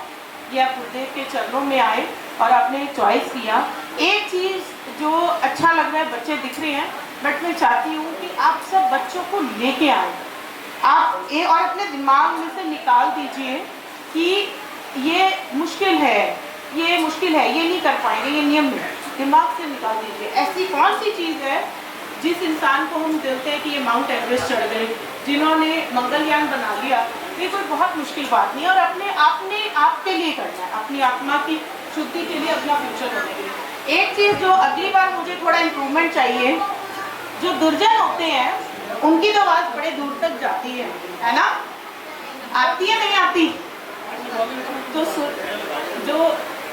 कि आप गुरुदेव के चरणों में आए और आपने चॉइस किया। एक चीज़ जो अच्छा लग रहा है, बच्चे दिख रहे हैं, बट मैं चाहती हूँ कि आप सब बच्चों को लेके आए, आप ये और अपने दिमाग में से निकाल दीजिए कि ये मुश्किल है, ये नहीं कर पाएंगे, ये नियम नहीं, दिमाग से निकाल दीजिए। ऐसी कौन सी चीज़ है जिस इंसान को हम बोलते हैं कि ये माउंट एवरेस्ट चढ़ गए, जिन्होंने मंगलयान बना लिया, ये कोई बहुत मुश्किल बात नहीं है। और अपने आप के लिए करना है, अपनी आत्मा की शुद्धि के लिए, अपना फ्यूचर होने के लिए। एक चीज़ जो अगली बार मुझे थोड़ा इम्प्रूवमेंट चाहिए, जो दुर्जन होते हैं उनकी तो आवाज़ बड़े दूर तक जाती है ना? आती है नहीं आती? तो जो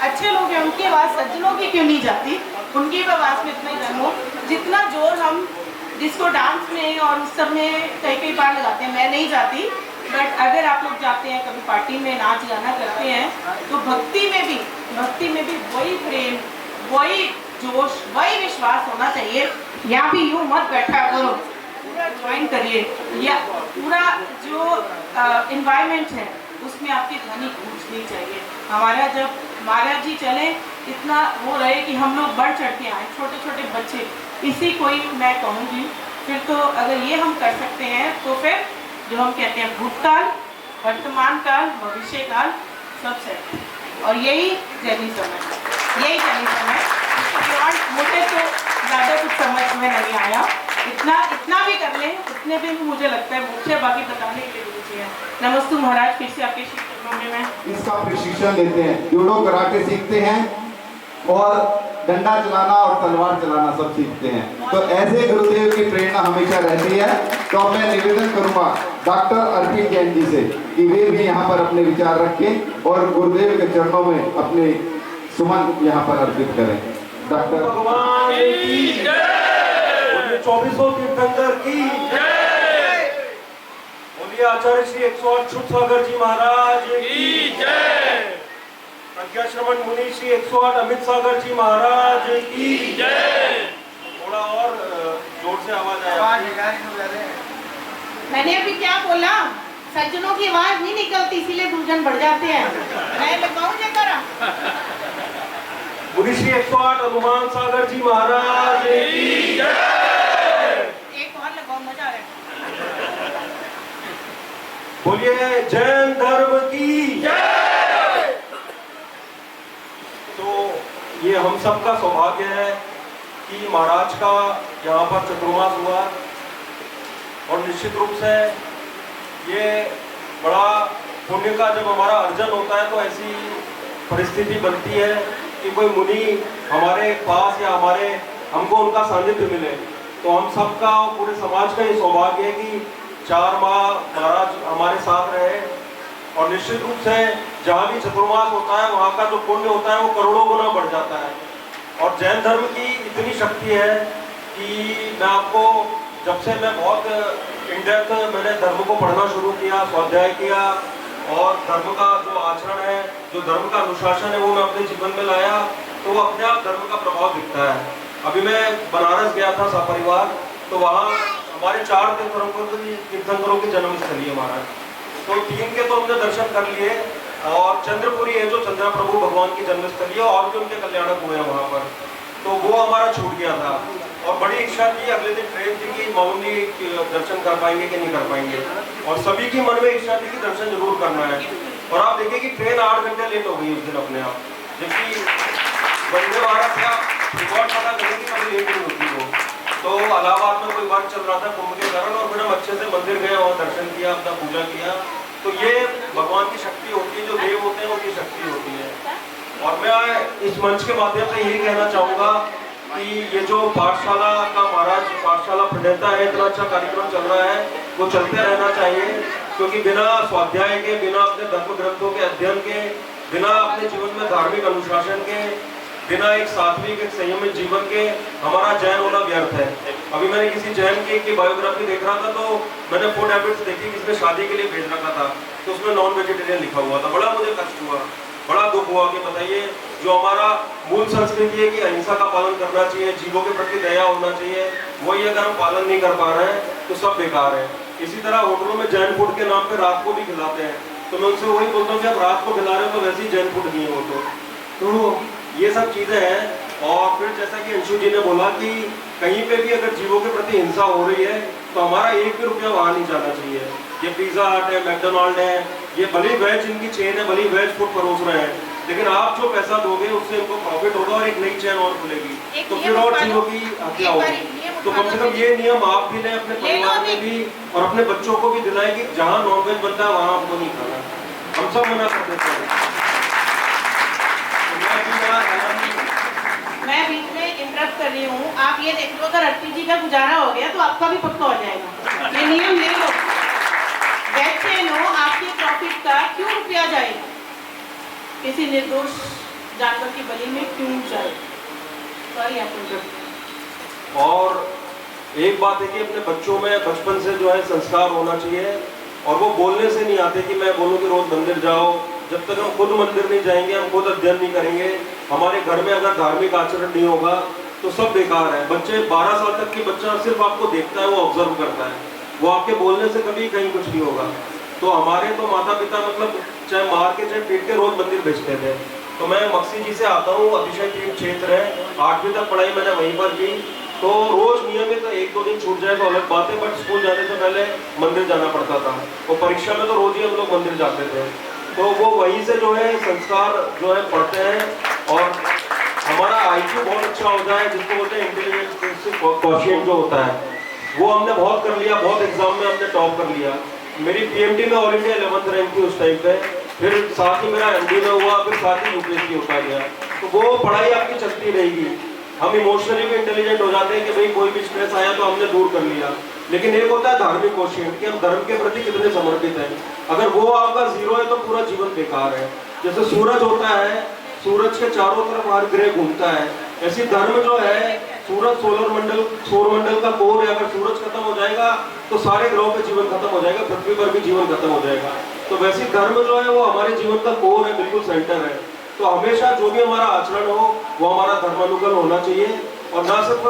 अच्छे लोग हैं उनकी आवाज़ सज्जनों की क्यों नहीं जाती? उनकी भी आवाज़ में इतना ही दम हो जितना जोर हम जिसको डांस में और उस सब में कई बार लगाते हैं। मैं नहीं जाती, बट अगर आप लोग जाते हैं कभी पार्टी में नाच गाना करते हैं तो भक्ति में भी वही प्रेम, वही जोश, वही विश्वास होना चाहिए। यहाँ भी यूँ मत बैठा करो, पूरा ज्वाइन करिए, या पूरा जो इन्वायरमेंट है उसमें आपकी ध्वनि गूंजनी चाहिए। हमारा जब महाराज जी चले, इतना वो रहे कि हम लोग बढ़ चढ़ के आए, छोटे छोटे बच्चे, इसी को ही मैं कहूँगी। फिर तो अगर ये हम कर सकते हैं तो फिर जो हम कहते हैं भूतकाल, वर्तमान काल, भविष्य काल सब सेट, और यही जर्नीज़म है। मुझे तो ज़्यादा कुछ समझ में नहीं आया, इतना भी कर लें, उतने भी मुझे लगता है मुझे बाकी बताने के लिए चाहिए। नमस्ते महाराज, फिर से आपके शिक्षकों में मैं इसका प्रशिक्षण लेते हैं, जूडो कराटे सीखते हैं और डंडा चलाना और तलवार चलाना सब सीखते हैं। तो ऐसे गुरुदेव की प्रेरणा हमेशा रहती है। तो मैं निवेदन करूंगा डॉक्टर अर्पित जैन जी से कि वे भी यहाँ पर अपने विचार रखें और गुरुदेव के चरणों में अपने सुमन यहाँ पर अर्पित करें। डॉक्टर भगवान की जय, 2400 तीर्थंकर की जय, बोलिए आचार्य श्री 108 शुद्ध सागर जी महाराज की जय, प्रज्ञा श्रवण मुनि श्री 108 अमित सागर जी महाराज की जय। थोड़ा मैंने अभी क्या बोला? सज्जनों की आवाज नहीं निकलती, इसीलिए दुर्जन बढ़ जाते हैं। मैं लगाऊं जयकारा? मुनि श्री 108 हनुमान सागर जी महाराज की जय। एक और लगाओ, मजा आ रहा है। बोलिए जैन धर्म की जय। तो ये हम सबका सौभाग्य है कि महाराज का यहाँ पर चतुर्मास हुआ, और निश्चित रूप से ये बड़ा पुण्य का जब हमारा अर्जन होता है तो ऐसी परिस्थिति बनती है कि कोई मुनि हमारे पास या हमको उनका सानिध्य मिले। तो हम सबका और पूरे समाज का ये सौभाग्य है कि 4 माह महाराज हमारे साथ रहे, और निश्चित रूप से जहाँ भी चतुर्मास होता है वहाँ का जो पुण्य होता है वो करोड़ों गुना बढ़ जाता है। और जैन धर्म की इतनी शक्ति है कि मैं आपको, जब से मैं बहुत इन डेप्थ मैंने धर्म को पढ़ना शुरू किया, स्वाध्याय किया, और धर्म का जो आचरण है, जो धर्म का अनुशासन है वो मैं अपने जीवन में लाया, तो वो अपने आप धर्म का प्रभाव दिखता है। अभी मैं बनारस गया था सपरिवार, तो वहाँ हमारे 4 तीर्थंकरों की जन्मस्थली है महाराज। तो 3 के तो हमने दर्शन कर लिए, और चंद्रपुरी है जो चंद्र प्रभु भगवान की जन्मस्थली है, और भी उनके कल्याणक हुए हैं वहाँ पर, तो वो हमारा छूट गया था। और बड़ी इच्छा थी, अगले दिन ट्रेन थी कि माउंटी दर्शन कर पाएंगे कि नहीं कर पाएंगे, और सभी की मन में इच्छा थी कि दर्शन जरूर करना है। और आप देखिए कि ट्रेन 8 घंटे लेट हो गई उस दिन अपने आप, जबकि वंदे भारत का रिकॉर्ड पता करें कि कभी लेट नहीं होती वो। तो इलाहाबाद में कोई वर्क चल रहा था कुंभ के कारण, और फिर हम अच्छे से मंदिर गए, वहाँ दर्शन किया, अपना पूजा किया। तो ये भगवान की शक्ति होती है, जो देव होते हैं उनकी शक्ति होती है। और मैं इस मंच के माध्यम से यही कहना चाहूँगा कि ये जो पाठशाला का महाराज पाठशाला प्रणेता है, इतना अच्छा कार्यक्रम चल रहा है, वो चलते रहना चाहिए, क्योंकि बिना स्वाध्याय के, बिना अपने धर्म ग्रंथों के अध्ययन के, बिना अपने जीवन में धार्मिक अनुशासन के, बिना एक सात्विक एक संयमित जीवन के हमारा जैन होना व्यर्थ है। अभी मैंने किसी जैन की बायोग्राफी देख रहा था, तो मैंने फूड हैबिट्स देखी, किसने शादी के लिए भेज रखा था, तो उसमें नॉन वेजिटेरियन लिखा हुआ था। बड़ा मुझे कष्ट हुआ, बड़ा दुख हुआ कि बताइए, जो हमारा मूल संस्कृति है कि अहिंसा का पालन करना चाहिए, जीवों के प्रति दया होना चाहिए, वही अगर हम पालन नहीं कर पा रहे हैं तो सब बेकार है। इसी तरह होटलों में जैन फूड के नाम पे रात को भी खिलाते हैं, तो मैं उनसे वही बोलता हूँ कि आप रात को खिला रहे हो तो वैसे ही जैन फूड नहीं हो। तो ये सब चीज़ें हैं। और फिर जैसा कि अंशु जी ने बोला कि कहीं पे भी अगर जीवों के प्रति हिंसा हो रही है तो हमारा 1 भी रुपया वहाँ नहीं जाना चाहिए। ये पिज़्ज़ा हट है, मैकडोनाल्ड है, ये भली वेज इनकी चेन है, भली वेज फूड परोस रहे हैं, लेकिन आप जो पैसा दोगे उससे इनको प्रॉफिट होगा और एक नई चेन और खुलेगी, तो फिर और जीवों की हत्या होगी। तो कम से कम ये नियम आप भी लें अपने परिवार में भी, और अपने बच्चों को भी दिलाएं कि जहाँ नॉनवेज बनता है वहाँ आपको नहीं खाना। हम सब मना कर देते हैं। मैं बीच में इंटरप्ट कर रही हूँ, आप ये देख लो, अगर अट्टी जी का गुजारा हो गया तो आपका भी पक्का हो जाएगा। ये नियम ले लो, बैठे लो, आपके प्रॉफिट का क्यों रुपया जाएगा, किसी निर्दोष जानवर की बलि में क्यों जाए। सॉरी आप। और एक बात है कि अपने बच्चों में बचपन से जो है संस्कार होना चाहिए, और वो बोलने से नहीं आते कि मैं बोलूँ कि रोज मंदिर जाओ। जब तक हम खुद मंदिर नहीं जाएंगे, हम खुद अध्ययन नहीं करेंगे, हमारे घर में अगर धार्मिक आचरण नहीं होगा तो सब बेकार है। बच्चे 12 साल तक के बच्चा सिर्फ आपको देखता है, वो ऑब्जर्व करता है, वो आपके बोलने से कभी कहीं कुछ नहीं होगा। तो हमारे तो माता पिता मतलब चाहे मार के चाहे पीट के रोज मंदिर भेजते थे। तो मैं मक्सी जी से आता हूँ, अतिशय तीर्थ क्षेत्र है, 8वीं तक पढ़ाई मैंने वहीं पर की। तो रोज नियमित 1-2 दिन छूट जाए तो अलग बात है, बट स्कूल जाने से पहले मंदिर जाना पड़ता था। वो परीक्षा में तो रोज ही हम लोग मंदिर जाते थे। तो वो वहीं से जो है संस्कार जो है पढ़ते हैं, और हमारा IQ बहुत अच्छा होता है, जिसको बोलते हैं इंटेलिजेंस क्वोशिएंट जो होता है, वो हमने बहुत कर लिया, बहुत एग्जाम में हमने टॉप कर लिया। मेरी PMT में ऑल इंडिया 11th रैंक थी उस टाइम पे, फिर साथ ही मेरा MD में हुआ, फिर साथ ही UPSC होता गया। तो वो पढ़ाई आपकी चलती रहेगी। हम इमोशनली भी इंटेलिजेंट हो जाते हैं कि भाई कोई भी स्ट्रेस आया तो हमने दूर कर लिया। लेकिन एक होता है धार्मिक क्वोशिएंट कि हम धर्म के प्रति कितने समर्पित हैं। अगर वो आपका 0 है तो पूरा जीवन बेकार है। जैसे सूरज होता है, सूरज के चारों तरफ हर ग्रह घूमता है, ऐसी धर्म जो है, सूरज सौर मंडल का कोर है। अगर सूरज खत्म हो जाएगा तो सारे ग्रहों पे जीवन खत्म हो जाएगा, पृथ्वी पर भी जीवन खत्म हो जाएगा। तो वैसी धर्म जो है वो हमारे जीवन का कोर है, बिल्कुल सेंटर है। तो हमेशा जो भी हमारा आचरण हो वो हमारा धर्मानुकूल होना चाहिए, और ना सिर्फ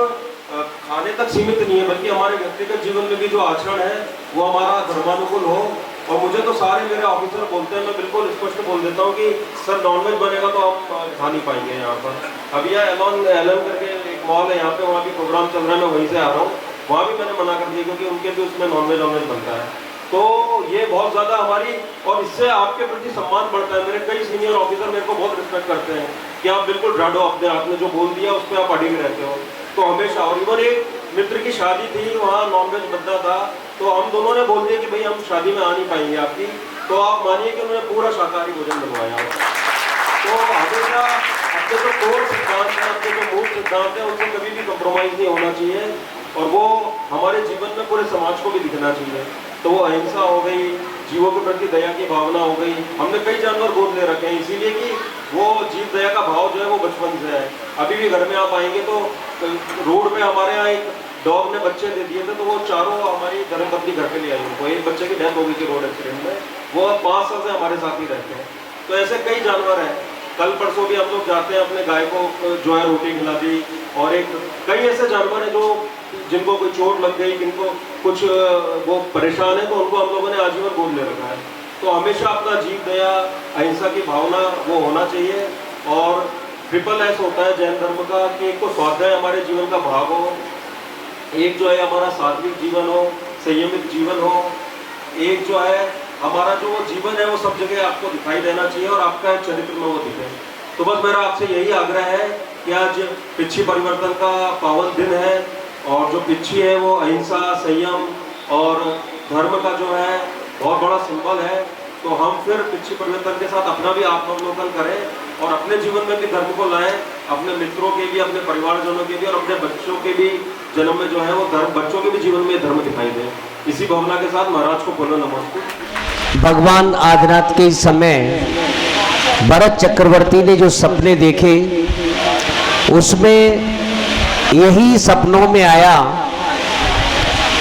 खाने खाने तक सीमित नहीं है, बल्कि हमारे व्यक्तिगत जीवन में भी जो आचरण है वो हमारा धर्मानुकूल हो। और मुझे तो सारे मेरे ऑफिसर बोलते हैं, मैं बिल्कुल स्पष्ट बोल देता हूँ कि सर नॉनवेज बनेगा तो आप खा नहीं पाएंगे यहाँ पर। अभी यहाँ एलन करके एक मॉल है यहाँ पे, वहाँ भी प्रोग्राम चल रहा है, मैं वहीं से आ रहा हूँ, वहाँ भी मैंने मना कर दिया क्योंकि उनके भी उसमें नॉनवेज बनता है। तो ये बहुत ज़्यादा हमारी, और इससे आपके प्रति सम्मान बढ़ता है। मेरे कई सीनियर ऑफिसर मेरे को बहुत रिस्पेक्ट करते हैं कि आप बिल्कुल ड्राडो, अपने आपने जो बोल दिया उस पर आप अड़ी में रहते हो। तो हमेशा, और इवन एक मित्र की शादी थी, वहाँ नॉनवेज बनता था, तो हम दोनों ने बोल दिया कि भाई हम शादी में आ नहीं पाएंगे आपकी, तो आप मानिए कि उन्होंने पूरा शाकाहारी भोजन बनवाया। तो हमेशा अपने जो कोर सिद्धांत है, अपने जो मूल सिद्धांत है, उनसे कभी भी कंप्रोमाइज़ नहीं होना चाहिए, और वो हमारे जीवन में पूरे समाज को भी दिखना चाहिए। तो वो अहिंसा हो गई, जीवों के प्रति दया की भावना हो गई। हमने कई जानवर गोद ले रखे हैं इसीलिए कि वो जीव दया का भाव जो है वो बचपन से है। अभी भी घर में आप आएंगे तो रोड पे हमारे यहाँ एक डॉग ने बच्चे दे दिए थे, तो वो चारों हमारी धर्मपत्नी घर पे ले आई उनको। एक बच्चे की डेथ हो गई थी रोड एक्सीडेंट में, वो 5 साल से हमारे साथ ही रहते हैं। तो ऐसे कई जानवर हैं। कल परसों भी हम लोग जाते हैं, अपने गाय को जो है रोटी खिला दी, और एक कई ऐसे जानवर हैं जो जिनको कोई चोट लग गई, जिनको कुछ वो परेशान है, तो उनको हम लोगों ने आजीवन गोद ले रखा है। तो हमेशा अपना जीव दया, अहिंसा की भावना वो होना चाहिए। और ट्रिपल एस होता है जैन धर्म का कि एक तो स्वाध्याय हमारे जीवन का भाव हो, एक जो है हमारा सात्विक जीवन हो, संयमित जीवन हो, एक जो है हमारा जो जीवन है वो सब जगह आपको दिखाई देना चाहिए और आपका चरित्र में वो दिखे। तो बस मेरा आपसे यही आग्रह है कि आज पिच्छी परिवर्तन का पावन दिन है, और जो पिच्छी है वो अहिंसा, संयम और धर्म का जो है बहुत बड़ा सिंबल है। तो हम फिर पिच्छी परिवर्तन के साथ अपना भी आत्मावलोकन करें और अपने जीवन में भी धर्म को लाएं, अपने मित्रों के भी, अपने परिवारजनों के भी, और अपने बच्चों के भी जन्म में जो है वो धर्म, बच्चों के भी जीवन में धर्म दिखाई दे। इसी भावना के साथ महाराज को पुनः नमस्ते। भगवान आदिनाथ के समय भरत चक्रवर्ती ने जो सपने देखे, उसमें यही सपनों में आया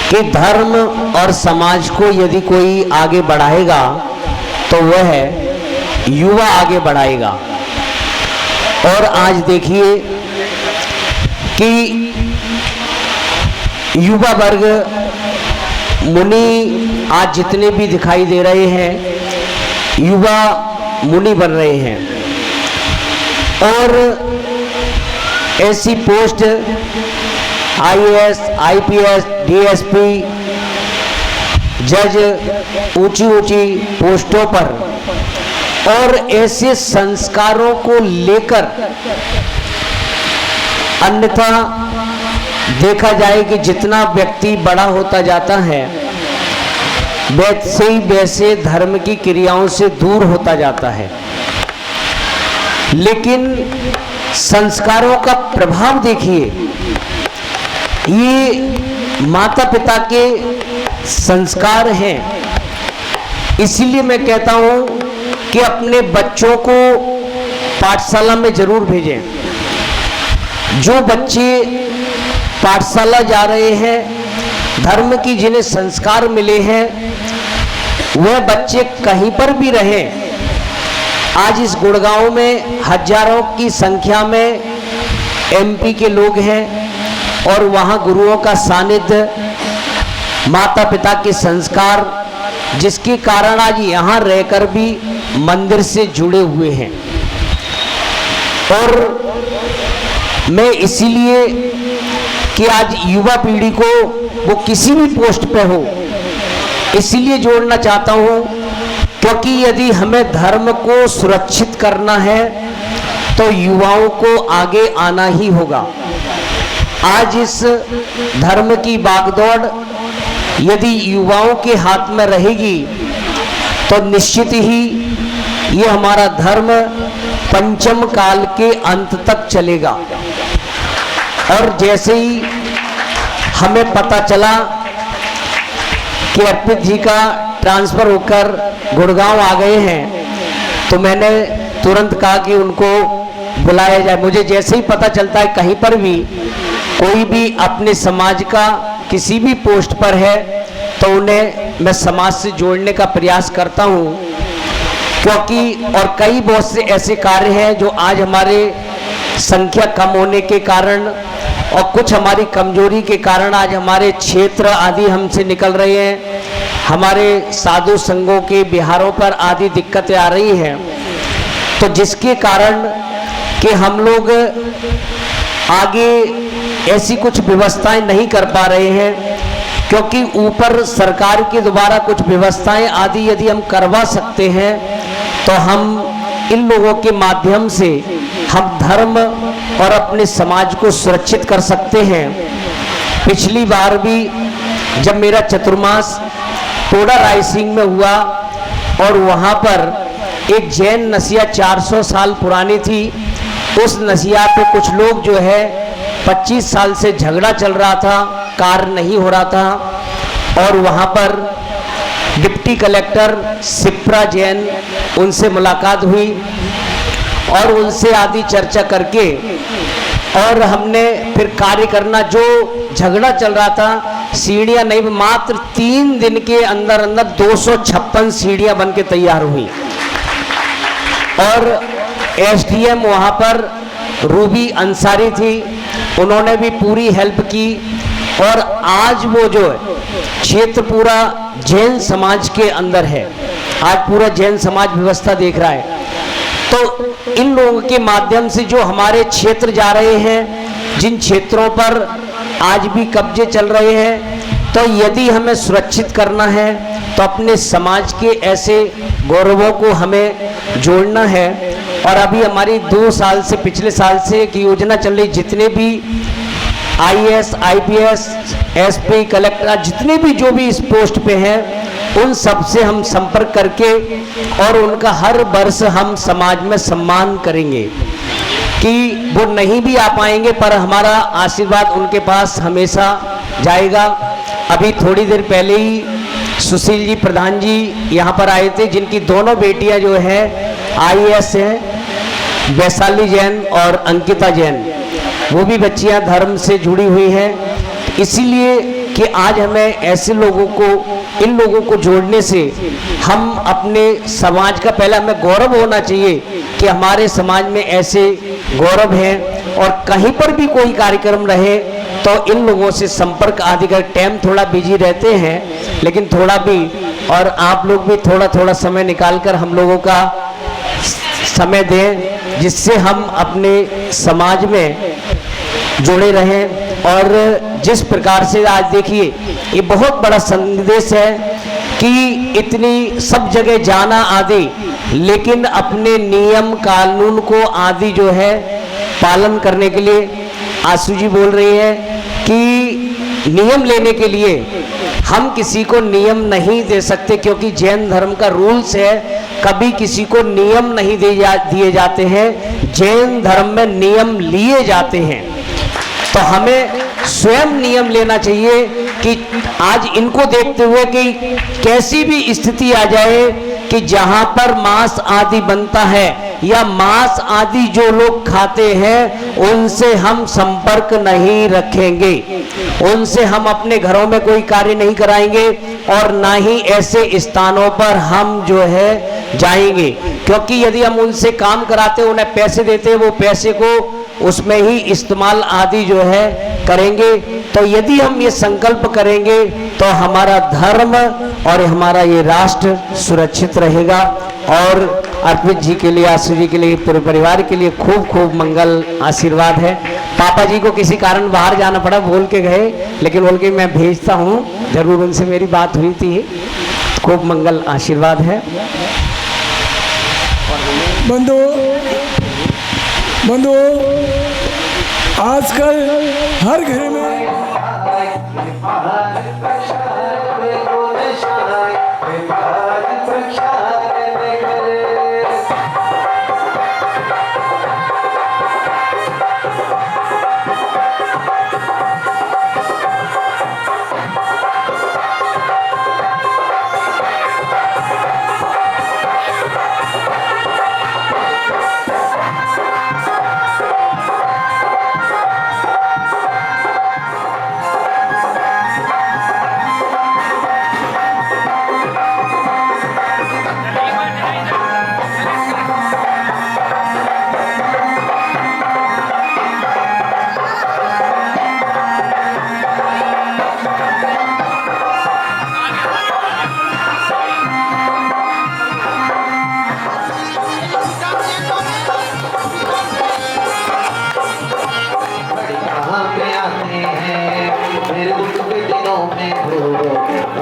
कि धर्म और समाज को यदि कोई आगे बढ़ाएगा तो वह युवा आगे बढ़ाएगा। और आज देखिए कि युवा वर्ग, मुनि आज जितने भी दिखाई दे रहे हैं, युवा मुनि बन रहे हैं। और ऐसी पोस्ट IAS, IPS, DSP, जज, ऊंची ऊंची पोस्टों पर, और ऐसे संस्कारों को लेकर, अन्यथा देखा जाए कि जितना व्यक्ति बड़ा होता जाता है वैसे ही वैसे धर्म की क्रियाओं से दूर होता जाता है। लेकिन संस्कारों का प्रभाव देखिए, ये माता पिता के संस्कार हैं। इसीलिए मैं कहता हूँ कि अपने बच्चों को पाठशाला में जरूर भेजें। जो बच्चे पाठशाला जा रहे हैं, धर्म की जिन्हें संस्कार मिले हैं, वह बच्चे कहीं पर भी रहें। आज इस गुड़गांव में हजारों की संख्या में MP के लोग हैं, और वहाँ गुरुओं का सानिध्य, माता पिता के संस्कार, जिसके कारण आज यहाँ रहकर भी मंदिर से जुड़े हुए हैं। और मैं इसीलिए कि आज युवा पीढ़ी को, वो किसी भी पोस्ट पे हो, इसीलिए जोड़ना चाहता हूँ, क्योंकि यदि हमें धर्म को सुरक्षित करना है तो युवाओं को आगे आना ही होगा। आज इस धर्म की बागदौड़ यदि युवाओं के हाथ में रहेगी तो निश्चित ही ये हमारा धर्म पंचम काल के अंत तक चलेगा। और जैसे ही हमें पता चला कि अर्पित जी का ट्रांसफ़र होकर गुड़गांव आ गए हैं, तो मैंने तुरंत कहा कि उनको बुलाया जाए। मुझे जैसे ही पता चलता है कहीं पर भी कोई भी अपने समाज का किसी भी पोस्ट पर है, तो उन्हें मैं समाज से जोड़ने का प्रयास करता हूँ। क्योंकि और कई बहुत से ऐसे कार्य हैं जो आज हमारे संख्या कम होने के कारण और कुछ हमारी कमजोरी के कारण आज हमारे क्षेत्र आदि हमसे निकल रहे हैं, हमारे साधु संघों के बिहारों पर आदि दिक्कतें आ रही हैं, तो जिसके कारण कि हम लोग आगे ऐसी कुछ व्यवस्थाएं नहीं कर पा रहे हैं, क्योंकि ऊपर सरकार के द्वारा कुछ व्यवस्थाएं आदि यदि हम करवा सकते हैं तो हम इन लोगों के माध्यम से हम धर्म और अपने समाज को सुरक्षित कर सकते हैं। पिछली बार भी जब मेरा चतुर्मास टोडा रायसिंह में हुआ और वहाँ पर एक जैन नसिया 400 साल पुरानी थी, उस नसिया पे कुछ लोग जो है 25 साल से झगड़ा चल रहा था, कार्य नहीं हो रहा था, और वहाँ पर डिप्टी कलेक्टर सिप्रा जैन उनसे मुलाकात हुई और उनसे आदि चर्चा करके और हमने फिर कार्य करना, जो झगड़ा चल रहा था, सीढ़ियाँ नहीं, मात्र 3 दिन के अंदर अंदर 256 सीढ़ियाँ बन के तैयार हुई। और एसडीएम वहाँ पर रूबी अंसारी थी, उन्होंने भी पूरी हेल्प की, और आज वो जो है क्षेत्र पूरा जैन समाज के अंदर है, आज पूरा जैन समाज व्यवस्था देख रहा है। तो इन लोगों के माध्यम से जो हमारे क्षेत्र जा रहे हैं, जिन क्षेत्रों पर आज भी कब्जे चल रहे हैं, तो यदि हमें सुरक्षित करना है तो अपने समाज के ऐसे गौरवों को हमें जोड़ना है। और अभी हमारी 2 साल से, पिछले साल से एक योजना चल रही, जितने भी आईएएस, आईपीएस, एसपी, कलेक्टर, जितने भी जो भी इस पोस्ट पे हैं, उन सब से हम संपर्क करके और उनका हर वर्ष हम समाज में सम्मान करेंगे कि वो नहीं भी आ पाएंगे पर हमारा आशीर्वाद उनके पास हमेशा जाएगा। अभी थोड़ी देर पहले ही सुशील जी प्रधान जी यहाँ पर आए थे, जिनकी दोनों बेटियाँ जो है आईएएस हैं, वैशाली जैन और अंकिता जैन, वो भी बच्चियाँ धर्म से जुड़ी हुई हैं। इसीलिए कि आज हमें ऐसे लोगों को, इन लोगों को जोड़ने से हम अपने समाज का, पहले हमें गौरव होना चाहिए कि हमारे समाज में ऐसे गौरव हैं, और कहीं पर भी कोई कार्यक्रम रहे तो इन लोगों से संपर्क आदि का, टाइम थोड़ा बिजी रहते हैं लेकिन थोड़ा भी, और आप लोग भी थोड़ा थोड़ा समय निकालकर हम लोगों का समय दें, जिससे हम अपने समाज में जुड़े रहें। और जिस प्रकार से आज देखिए, ये बहुत बड़ा संदेश है कि इतनी सब जगह जाना आदि, लेकिन अपने नियम कानून को आदि जो है पालन करने के लिए, आशु जी बोल रही है कि नियम लेने के लिए हम किसी को नियम नहीं दे सकते, क्योंकि जैन धर्म का रूल्स है, कभी किसी को नियम नहीं दिए जाते हैं, जैन धर्म में नियम लिए जाते हैं। तो हमें स्वयं नियम लेना चाहिए कि आज इनको देखते हुए कि कैसी भी स्थिति आ जाए कि जहां पर मांस आदि बनता है या मांस आदि जो लोग खाते हैं, उनसे हम संपर्क नहीं रखेंगे, उनसे हम अपने घरों में कोई कार्य नहीं कराएंगे, और ना ही ऐसे स्थानों पर हम जो है जाएंगे, क्योंकि यदि हम उनसे काम कराते, उन्हें पैसे देते, वो पैसे को उसमें ही इस्तेमाल आदि जो है करेंगे। तो यदि हम ये संकल्प करेंगे तो हमारा धर्म और हमारा ये राष्ट्र सुरक्षित रहेगा। और अर्पित जी के लिए, आशु जी के लिए, पूरे परिवार के लिए खूब खूब मंगल आशीर्वाद है। पापा जी को किसी कारण बाहर जाना पड़ा, बोल के गए, लेकिन बोल के मैं भेजता हूँ, जरूर उनसे मेरी बात हुई थी। खूब मंगल आशीर्वाद है। बंधु आजकल हर घर में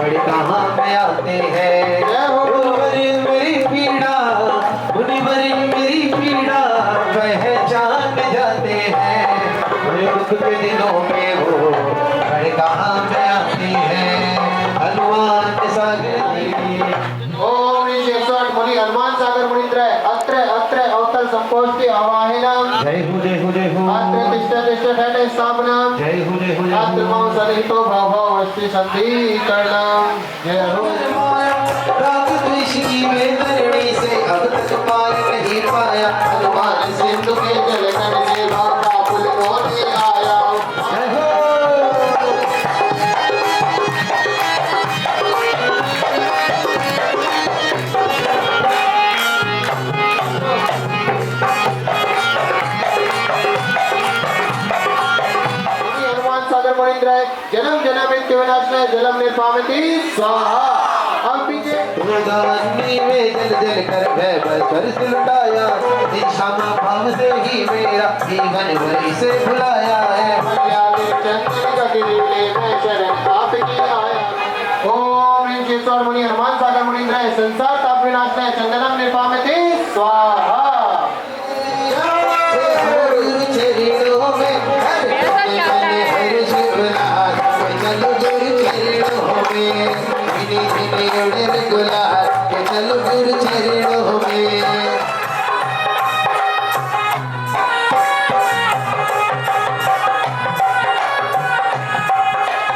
बड़े कहाँ में आते हैं। मुनिवरी मेरी पीड़ा, मुनिवरी मेरी पीड़ा पहचान जाते हैं। बड़े दुख के दिनों में वो बड़े कहाँ में आते हैं। हनुमान सागर ओम श्री 108 मुनि हनुमान सागर मुनिंद्र अत्र अत्र अवतल संपोष्टि आवाहनम जय हो जय हो जय हो। अत्र तिष्ठ ठठ स्थापनम जय हो जय हो जय हो। अत्र मम सनिहितो भाव अष्टि संधि करणम जय हो। राग द्वेष की वेदनी से अब तक पार नहीं पाया। हनुमान सिंधु के जल कण से भागा पुल मोने आया। जय हो। हनुमान सागर मुनिंद्र जन्म जन्म मृत्यु विनाशनाय जलम निर्पामति स्वाहा। अब पीछे गोदानी में जल जल कर भय बस से लुटाया। क्षमा भाव से ही मेरा जीवन वही से भुलाया है। मल्याले चंदन का गिरिले मैं शरण आपकी आया। ओम ह्रीं श्री मुनि हनुमान सागर मुनिंद्र संसार ताप विनाशनाय चंदनम निर्पामति स्वाहा। चलो गुरु चरणों में।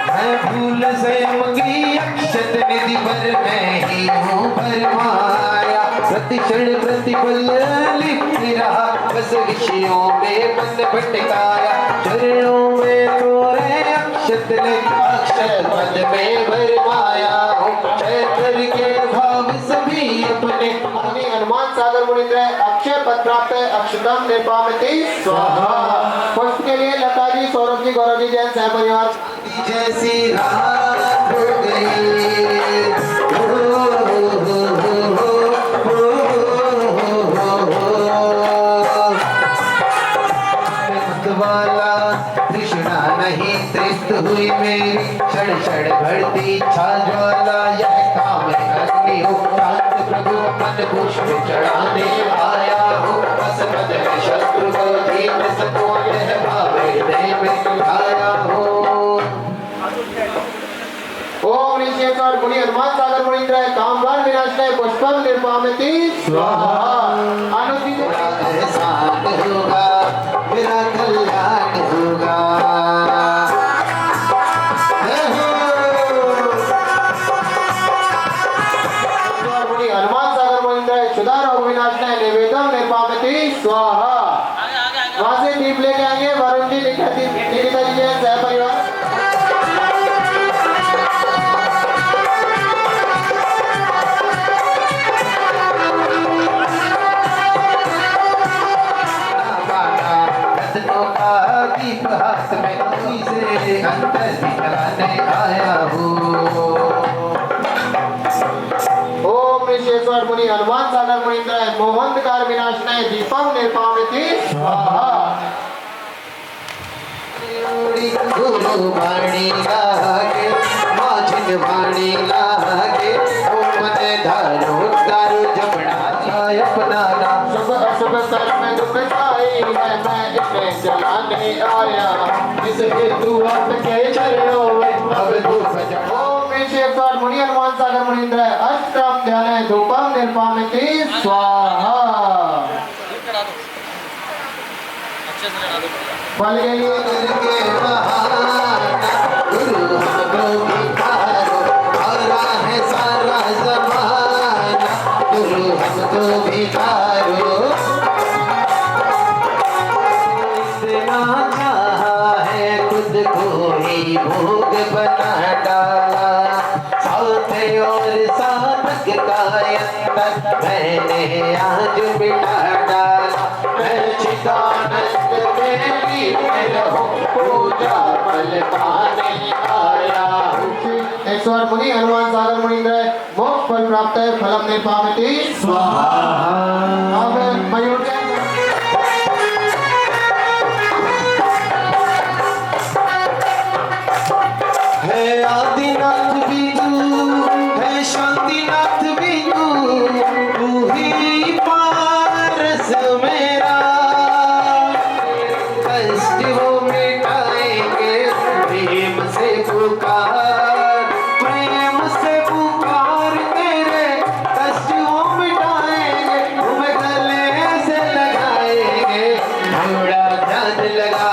मैं भूल से मंगी अक्षत निधि भर मैं ही हूँ भरमाया। प्रतिक्षण प्रतिपल लिप्त रहा बस विषयों में मन भटकाया। चरणों में तोरे अक्षत ले अक्षत पद में भरमाया हूँ। करके भाव सभी अपने मुनि हनुमान सागर मुनिंद्र अक्षय पद प्राप्त अक्षतम निर्पामति स्वाहा। पुष्प के लिए लता जी, सौरभ जी, गौरव जी जैन सह परिवार। जैसी रात हो वाला तृष्णा नहीं तृप्त हुई मेरी। क्षण क्षण बढ़ती इच्छा ज्वाला यह काम अग्नि हो। शांत प्रभु मन पुष्प चढ़ाने आया हो। बस पद में शत्रु को जीत सको यह भाव हृदय में आया हो। ओम ह्रीं श्री मुनि हनुमान सागर मुनिंद्र कामवान विनाशनाय पुष्पम निर्पामति स्वाहा। अनुदित एहसान होगा मेरा कल्याण होगा। मुनि हनुमान सागर मुनिंद्र क्षुधा रोग विनाशनाय निवेदम निर्पामति स्वाहा। वहां से दीप लेके आएंगे वरुण जी, निकिता जी जैन सह परिवार। दीप हाथ में से अंतर दिखाने आया हूँ। ओम ह्रीं श्री मुनि हनुमान सागर मुनिंद्र मोहंतकार विनाशनाय दीपम निर्पामति स्वाहा। गुरु वाणी लागे माझिन वाणी लागे। ओ मन धारो दारू जमना लाय अपना नाम। शुभ अशुभ कर्म दुख पाई है मैं इसे जलाने आया। इस हेतु आपके चरणों में अब धूप जमा। ओम ह्रीं श्री मुनि हनुमान सागर मुनिंद्र अष्टम ध्यान धूपम निर्पामति स्वाहा। फल के लिए गुरु हमको भिखारो भरा है सारा जमाना। गुरु हमको भिखारो इतना चाहा है खुद को ही भोग बना डाला। साथ और साधक का अंतर मैंने आज बिठा डाला। मैं चिदानंद में पूजा फल पाने आया हूँ। 108 मुनि हनुमान सागर मुनिंद्र मोक्ष फल प्राप्त है फलम निर्पामति स्वाहा। अब मयूर है आदिनाथ विदु से पुकार, प्रेम से पुकार, तेरे कष्ट वो मिटाएंगे, तुम्हें गले से लगाएंगे। थोड़ा ध्यान लगा,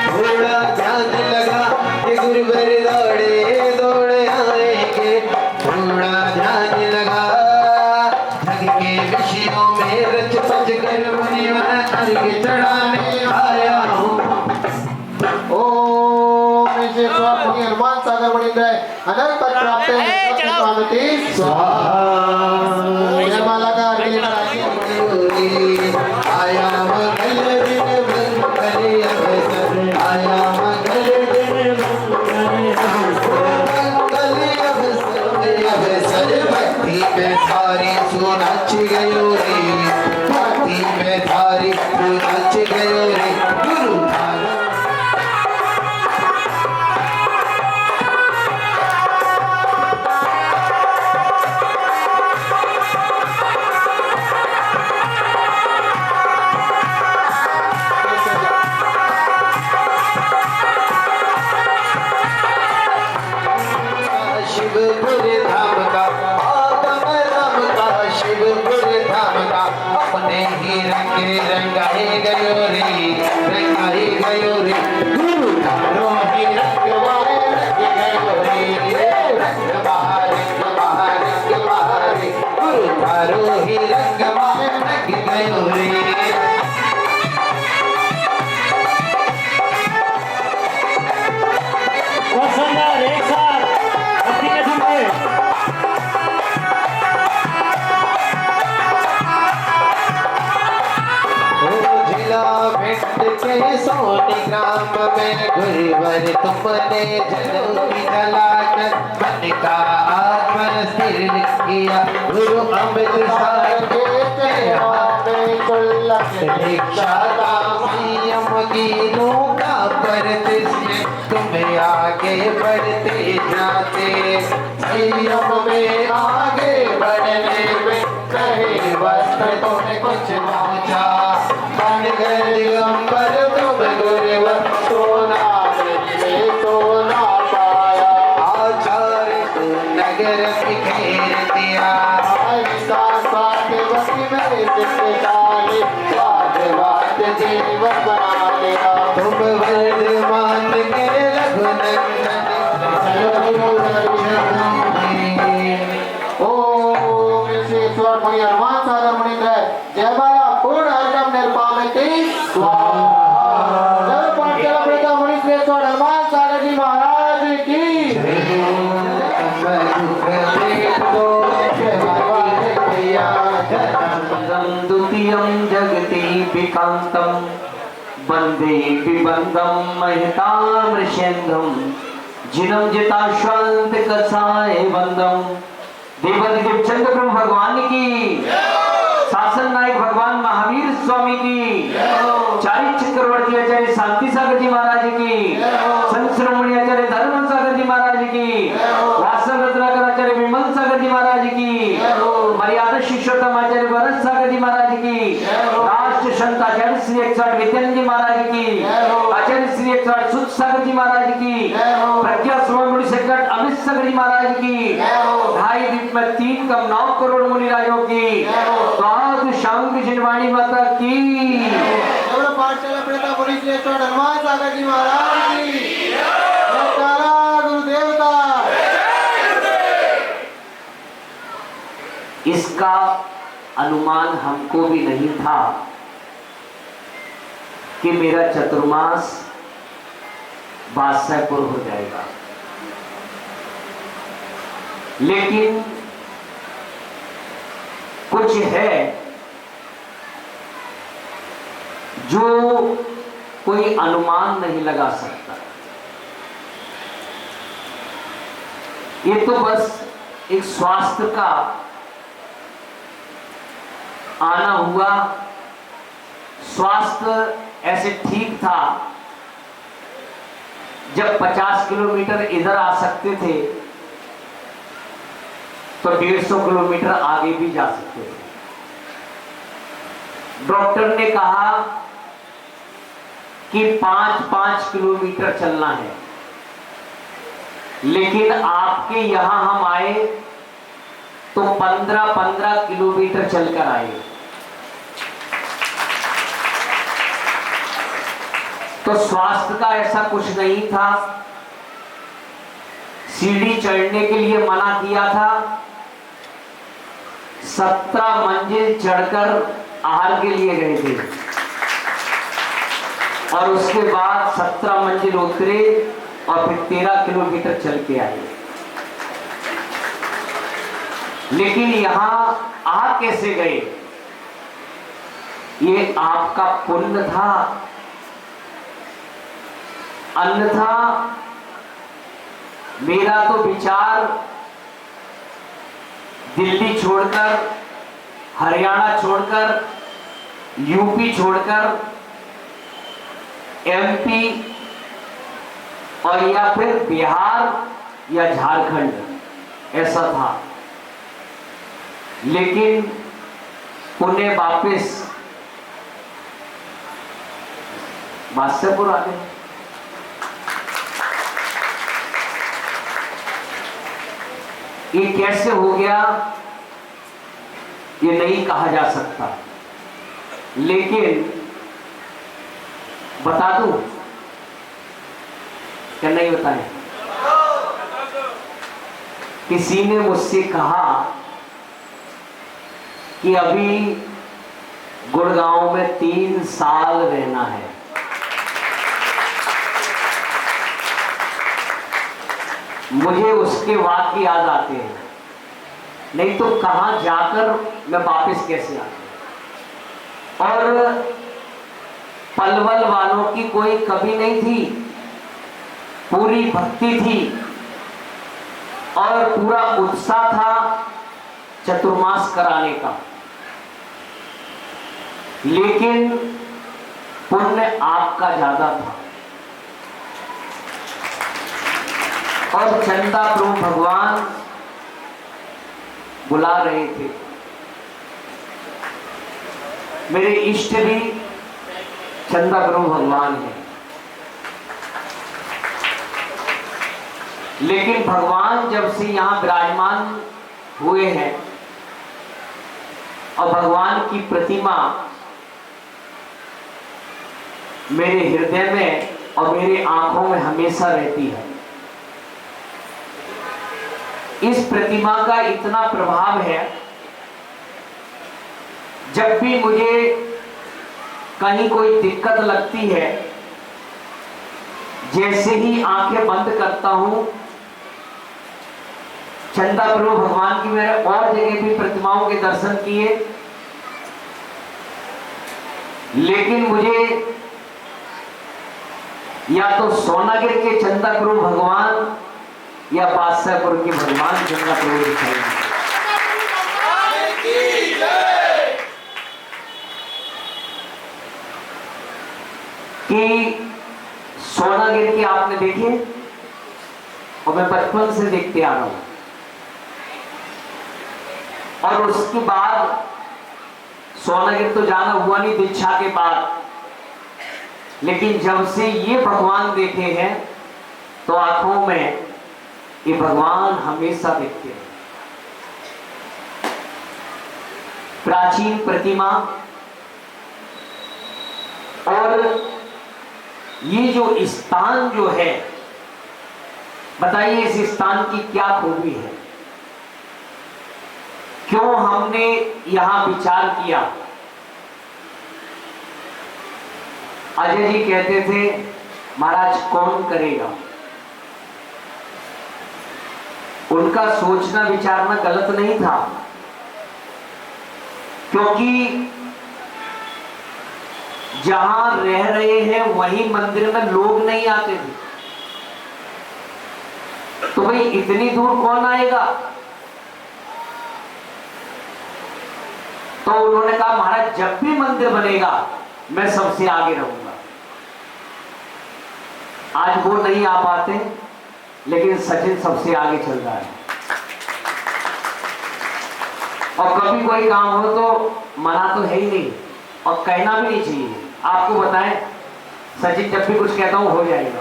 थोड़ा ध्यान लगा, ये गुरुवर दौड़े दौड़े आएंगे। थोड़ा ध्यान लगा, जग के विषयों में रच पच कर मुनि मैं अर्घ चढ़ाने आया हूँ। ओम विश्वेश्वर मुनि हनुमान सागर मणिन्द्र अनंत पद प्राप्त है स्वाहा। जयमाला का अर्घ आया मंगल दिन मंगल अवसर, आया मंगल दिन मंगल अवसर, भक्ति में थारी सो नाच गयो रे, भक्ति में थारी सो नाच गयो रे। गुरु शिवपुर धाम का आगम राम का, शिवपुर धाम का अपने ही रंग रंगाए गयो रे, रंगाए गयो रे। गुरु थारो ही रंगवाए रंग गयो रे, रंग बहार रंग बहार, गुरु थारो ही रंगवाए रंग गयो रे। के सोनी ग्राम में गुरुवर तुमने जन्म की जलाकर मन का आत्मा स्थिर किया। गुरु अमृत सागर दीक्षा का संयम कीनों का प्रतिष्ठित, तुम्हें आगे बढ़ते जाते। संयम में आगे बढ़ने में कहे वस्त्र तुम्हें कुछ पहुंचा, बन गए दिगंबर तुम गुरुवर, सोना में सोना पाया। आचार्य को नगर बिखेर दिया, जीवन बना लिया। तुम वर्धमान के रघुनंदन, ओम विश्वेश्वर मुनि हनुमान सागर मणिन्द्र जयमाला पूर्ण अर्घम निर्पामिति स्वाहा। जय पांचाल प्रेता मुनि श्रेष्ठ हनुमान सागर जी महाराज की द्वितीयं जगति विकांतं, वंदे विबंधं महितामृषेंधं, जिनम जिताश्वांत कसाय बंदम। देवाधिदेव चंद्र ब्रह्म भगवान की, शासन नायक भगवान महावीर स्वामी की, चारित्र चक्रवर्ती आचार्य शांति सागर जी महाराज की, संत शिरोमणि आचार्य धर्म सागर जी महाराज की, वासव रत्नाकर आचार्य विमल सागर जी महाराज की, मर्यादा शिक्षोत्तम आचार्य भरत सागर जी महाराज की, राष्ट्र संत आचार्य श्री 108 विद्यानंद जी महाराज की, आचार्य श्री 108 सुत सागर जी महाराज की, प्रज्ञा सुमन सेकट अमित सागर जी महाराज की, ढाई द्वीप में 3.9 करोड़ मुनि राजों की, शांति जिनवाणी माता की, पाठशाला प्रेता मुनि श्रेष्ठ हनुमान सागर जी महाराज की, जयकारा गुरुदेव का। इसका अनुमान हमको भी नहीं था कि मेरा चतुर्मास बादशाहपुर हो जाएगा, लेकिन कुछ है जो कोई अनुमान नहीं लगा सकता। ये तो बस एक स्वास्थ्य का आना हुआ, स्वास्थ्य ऐसे ठीक था, जब 50 किलोमीटर इधर आ सकते थे तो 150 किलोमीटर आगे भी जा सकते थे। डॉक्टर ने कहा कि 5-5 किलोमीटर चलना है, लेकिन आपके यहाँ हम आए तो 15-15 किलोमीटर चलकर आए। तो स्वास्थ्य का ऐसा कुछ नहीं था, सीढ़ी चढ़ने के लिए मना किया था। 17 मंजिल चढ़कर आहार के लिए गए थे और उसके बाद 17 मंजिल उतरे और फिर 13 किलोमीटर चल के आए। लेकिन यहां आ कैसे गए? ये आपका पुण्य था, अन्यथा मेरा तो विचार दिल्ली छोड़कर, हरियाणा छोड़कर, यूपी छोड़कर एमपी और या फिर बिहार या झारखंड ऐसा था। लेकिन पुणे वापिस बादशाहपुर आ गए। ये कैसे हो गया ये नहीं कहा जा सकता, लेकिन बता दूं क्या नहीं बताएं? किसी ने मुझसे कहा कि अभी गुड़गांव में 3 साल रहना है। मुझे उसके वाक्य याद आते हैं, नहीं तो कहां जाकर मैं वापस कैसे आता। और पलवल वालों की कोई कमी नहीं थी, पूरी भक्ति थी और पूरा उत्साह था चतुर्मास कराने का। लेकिन पुण्य आपका ज्यादा था और चंदा प्रभु भगवान बुला रहे थे। मेरे इष्ट भी चंदा प्रभु भगवान है, लेकिन भगवान जब से यहां विराजमान हुए हैं और भगवान की प्रतिमा मेरे हृदय में और मेरी आंखों में हमेशा रहती है। इस प्रतिमा का इतना प्रभाव है, जब भी मुझे कहीं कोई दिक्कत लगती है, जैसे ही आंखें बंद करता हूं, चंदा प्रभु भगवान की मैंने और जगह भी प्रतिमाओं के दर्शन किए, लेकिन मुझे या तो सोनागिर के चंदा प्रभु भगवान या बादशाहपुर के भगवान चंदा प्रभु दिखाई। कि सोनागिर के आपने देखे और मैं बचपन से देखते आ रहा हूं, और उसके बाद सोनागिर तो जाना हुआ नहीं दीक्षा के बाद, लेकिन जब से ये भगवान देखे हैं तो आंखों में ये भगवान हमेशा दिखते हैं। प्राचीन प्रतिमा और ये जो स्थान जो है, बताइए इस स्थान की क्या खूबी है, क्यों हमने यहां विचार किया। अजय जी कहते थे महाराज कौन करेगा। उनका सोचना विचारना गलत नहीं था, क्योंकि जहां रह रहे हैं वहीं मंदिर में लोग नहीं आते थे, तो भाई इतनी दूर कौन आएगा। तो उन्होंने कहा महाराज जब भी मंदिर बनेगा मैं सबसे आगे रहूंगा। आज वो नहीं आ पाते, लेकिन सचिन सबसे आगे चल रहा है। और कभी कोई काम हो तो मना तो है ही नहीं और कहना भी नहीं चाहिए। आपको बताएं, सचिन जब भी कुछ कहता हूं हो जाएगा,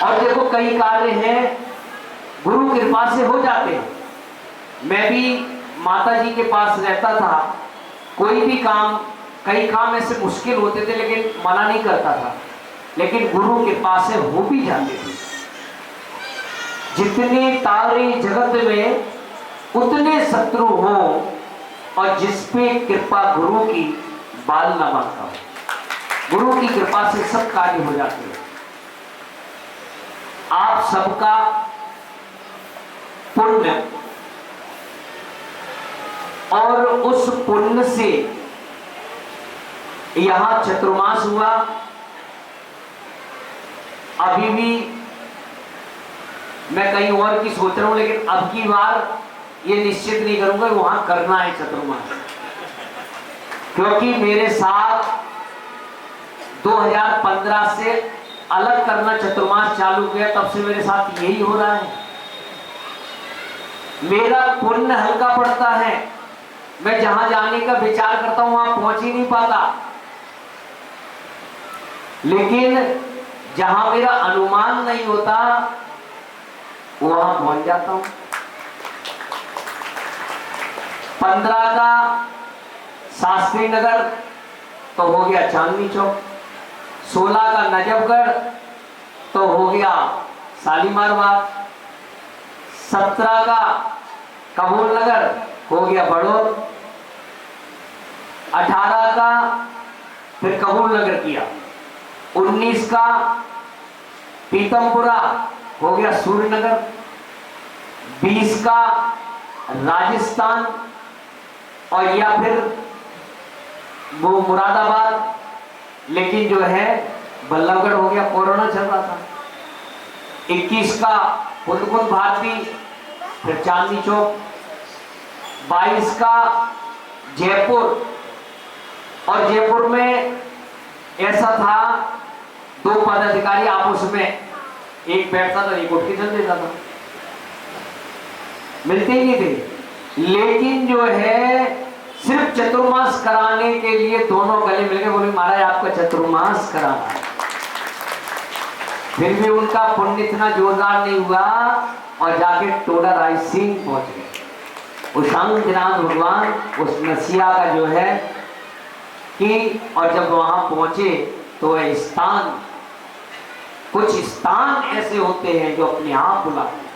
और देखो कई कार्य हैं गुरु कृपा से हो जाते हैं। मैं भी माता जी के पास रहता था, कोई भी काम, कई काम ऐसे मुश्किल होते थे लेकिन मना नहीं करता था, लेकिन गुरु के पास से हो भी जाते थे। जितने तारे जगत में उतने शत्रु हो, और जिस पे कृपा गुरु की बाल न बांका हो। गुरु की कृपा से सब कार्य हो जाते हैं। आप सबका पुण्य और उस पुण्य से यहां चतुर्मास हुआ। अभी भी मैं कहीं और की सोच रहा हूं, लेकिन अब की बार ये निश्चित नहीं करूंगा वहां करना है चतुर्मास, क्योंकि मेरे साथ 2015 से अलग करना चतुर्मास चालू किया, तब से मेरे साथ यही हो रहा है। मेरा पुण्य हल्का पड़ता है, मैं जहां जाने का विचार करता हूं वहां पहुंच ही नहीं पाता, लेकिन जहां मेरा अनुमान नहीं होता वहां पहुंच जाता हूं। 15 का शास्त्री नगर तो हो गया चांदनी चौक, 16 का नजफगढ़ तो हो गया शालीमार बाग, 17 का कबूल नगर हो गया बड़ौद, 18 का फिर कबूल नगर किया, 19 का पीतमपुरा हो गया सूर्यनगर, 20 का राजस्थान, और या फिर वो मुरादाबाद, लेकिन जो है बल्लभगढ़ हो गया, कोरोना चल रहा था। 21 का कुंदकुंद भारती, फिर चांदनी चौक, 22 का जयपुर, और जयपुर में ऐसा था 2 पदाधिकारी आपस में, एक बैठता था एक उठ के चल देता था, मिलते ही नहीं थे। लेकिन जो है सिर्फ चतुर्मास कराने के लिए दोनों गले मिलकर बोले महाराज आपका चतुर्मास कराना है। फिर भी उनका पुण्य इतना जोरदार नहीं हुआ और जाके टोडा राय सिंह पहुंच गए। उस शांतिनाथ भगवान उस नसिया का जो है कि, और जब वहां पहुंचे तो वह स्थान, कुछ स्थान ऐसे होते हैं जो अपने आप बुलाते हैं,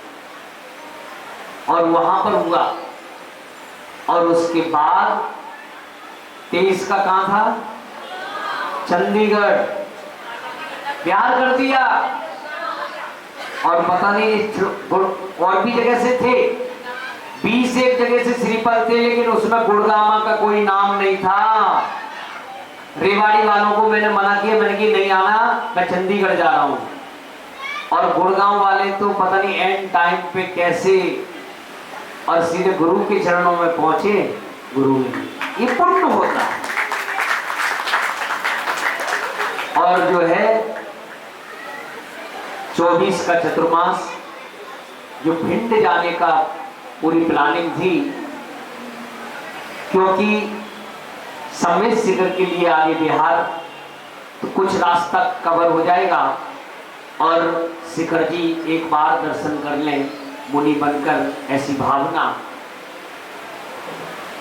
और वहां पर हुआ। और उसके बाद 23 का कहां था? चंडीगढ़, प्यार कर दिया। और पता नहीं और भी जगह से थे, 20 एक जगह से श्रीफल थे, लेकिन उसमें गुड़गामा का कोई नाम नहीं था। रेवाड़ी वालों को मैंने मना किया, मैंने कि नहीं आना, मैं चंडीगढ़ जा रहा हूं। और गुड़गांव वाले तो पता नहीं एंड टाइम पे कैसे और सीधे गुरु के चरणों में पहुंचे। गुरु ने, ये पुण्य होता है। और जो है 24 का चतुर्मास, जो भिंड जाने का पूरी प्लानिंग थी, क्योंकि समेत शिखर के लिए आगे बिहार तो कुछ रास्ता कवर हो जाएगा, और शिखर जी एक बार दर्शन कर लें मुनि बनकर, ऐसी भावना।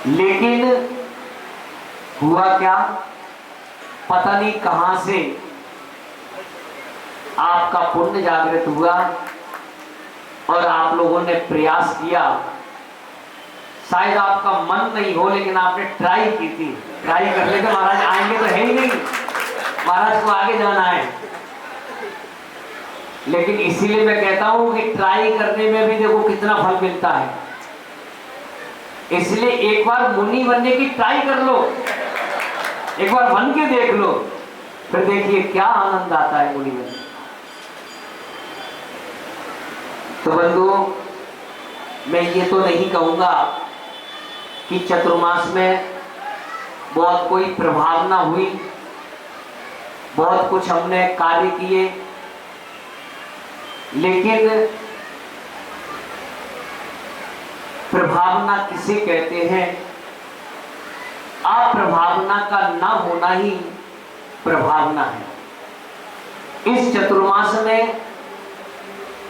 लेकिन हुआ क्या, पता नहीं कहां से आपका पुण्य जागृत हुआ और आप लोगों ने प्रयास किया। शायद आपका मन नहीं हो, लेकिन आपने ट्राई की थी। ट्राई कर लेते महाराज आएंगे तो है ही नहीं, महाराज को आगे जाना है। लेकिन इसीलिए मैं कहता हूं कि ट्राई करने में भी देखो कितना फल मिलता है। इसलिए एक बार मुनि बनने की ट्राई कर लो, एक बार बन के देख लो, फिर देखिए क्या आनंद आता है मुनि बनने। तो बंधुओं, मैं ये तो नहीं कहूंगा कि चतुर्मास में बहुत कोई प्रभावना हुई, बहुत कुछ हमने कार्य किए, लेकिन प्रभावना किसे कहते हैं? अप्रभावना का न होना ही प्रभावना है। इस चतुर्मास में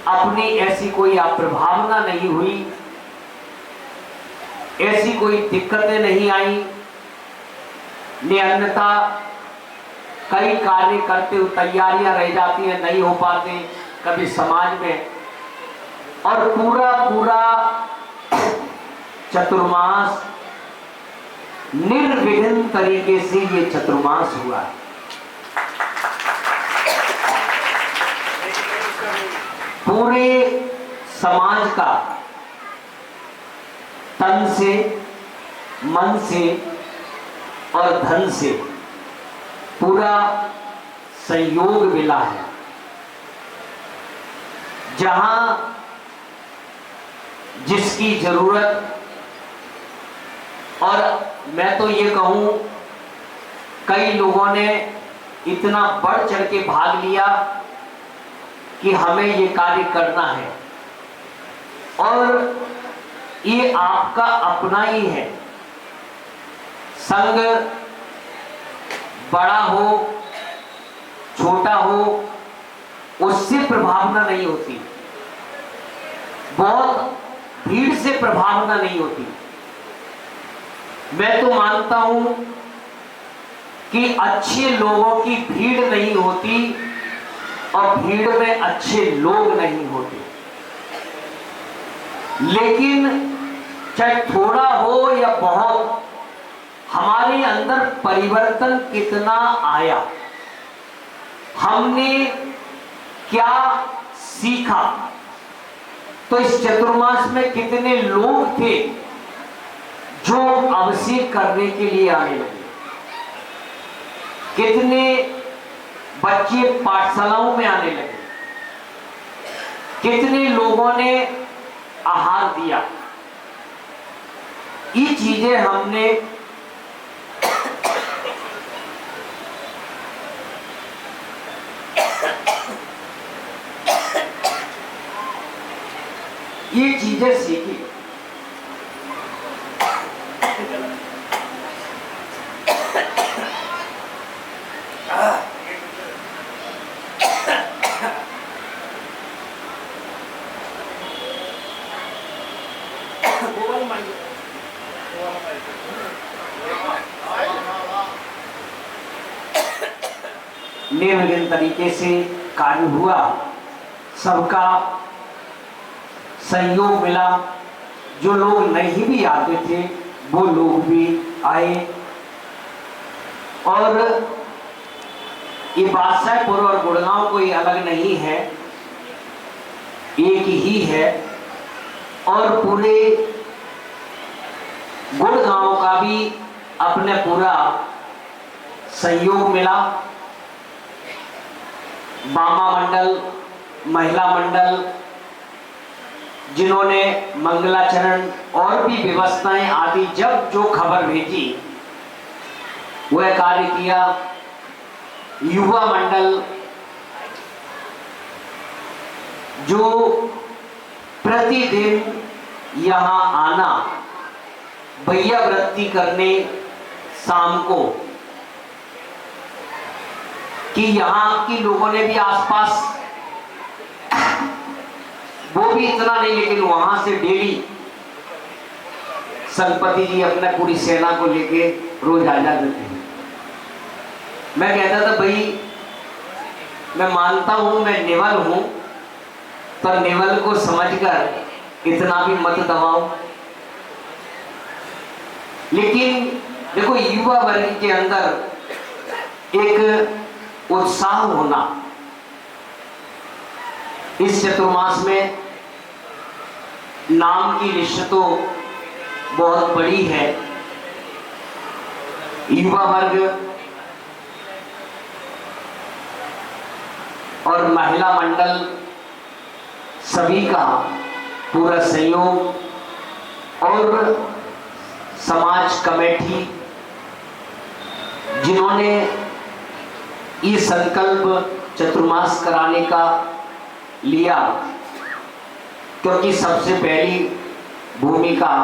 अपनी ऐसी कोई अप्रभावना नहीं हुई, ऐसी कोई दिक्कतें नहीं आई, अन्यथा कई कार्य करते हुए तैयारियां रह जाती हैं, नहीं हो पाते कभी समाज में। और पूरा चतुर्मास निर्विघ्न तरीके से ये चतुर्मास हुआ। पूरे समाज का तन से, मन से और धन से पूरा सहयोग मिला है। जहां जिसकी जरूरत, और मैं तो ये कहूं कई लोगों ने इतना बढ़ चढ़ के भाग लिया कि हमें ये कार्य करना है, और ये आपका अपना ही है। संघ बड़ा हो छोटा हो उससे प्रभावना नहीं होती, बहुत भीड़ से प्रभावना नहीं होती। मैं तो मानता हूं कि अच्छे लोगों की भीड़ नहीं होती और भीड़ में अच्छे लोग नहीं होते। लेकिन चाहे थोड़ा हो या बहुत, हमारे अंदर परिवर्तन कितना आया, हमने क्या सीखा, तो इस चतुर्मास में कितने लोग थे जो अभिषेक करने के लिए आने लगे, कितने बच्चे पाठशालाओं में आने लगे, कितने लोगों ने आहार दिया। ये चीजें हमने सीखी। निर्विघ्न तरीके से कार्य हुआ, सबका सहयोग मिला। जो लोग नहीं भी आते थे वो लोग भी आए, और ये बादशाहपुर और गुड़गांव कोई अलग नहीं है, एक ही है। और पूरे गुड़गांव का भी अपने पूरा सहयोग मिला। बामा मंडल, महिला मंडल, जिन्होंने मंगलाचरण और भी व्यवस्थाएं आदि जब जो खबर भेजी वह कार्य किया। युवा मंडल जो प्रतिदिन यहाँ आना, भैया वृत्ति करने शाम को, कि यहाँ की लोगों ने भी आसपास, वो भी इतना नहीं, लेकिन वहां से डेली संपति जी अपने पूरी सेना को लेके रोज आ जाते थे। मैं कहता था भाई मैं मानता हूं मैं नेवल हूं, पर नेवल को समझकर इतना भी मत दबाओ। लेकिन देखो युवा वर्ग के अंदर एक उत्साह होना, इस चतुर्मास में नाम की लिस्ट तो बहुत बड़ी है। युवा वर्ग और महिला मंडल सभी का पूरा सहयोग, और समाज कमेटी जिन्होंने ये संकल्प चतुर्मास कराने का लिया, क्योंकि सबसे पहली भूमिका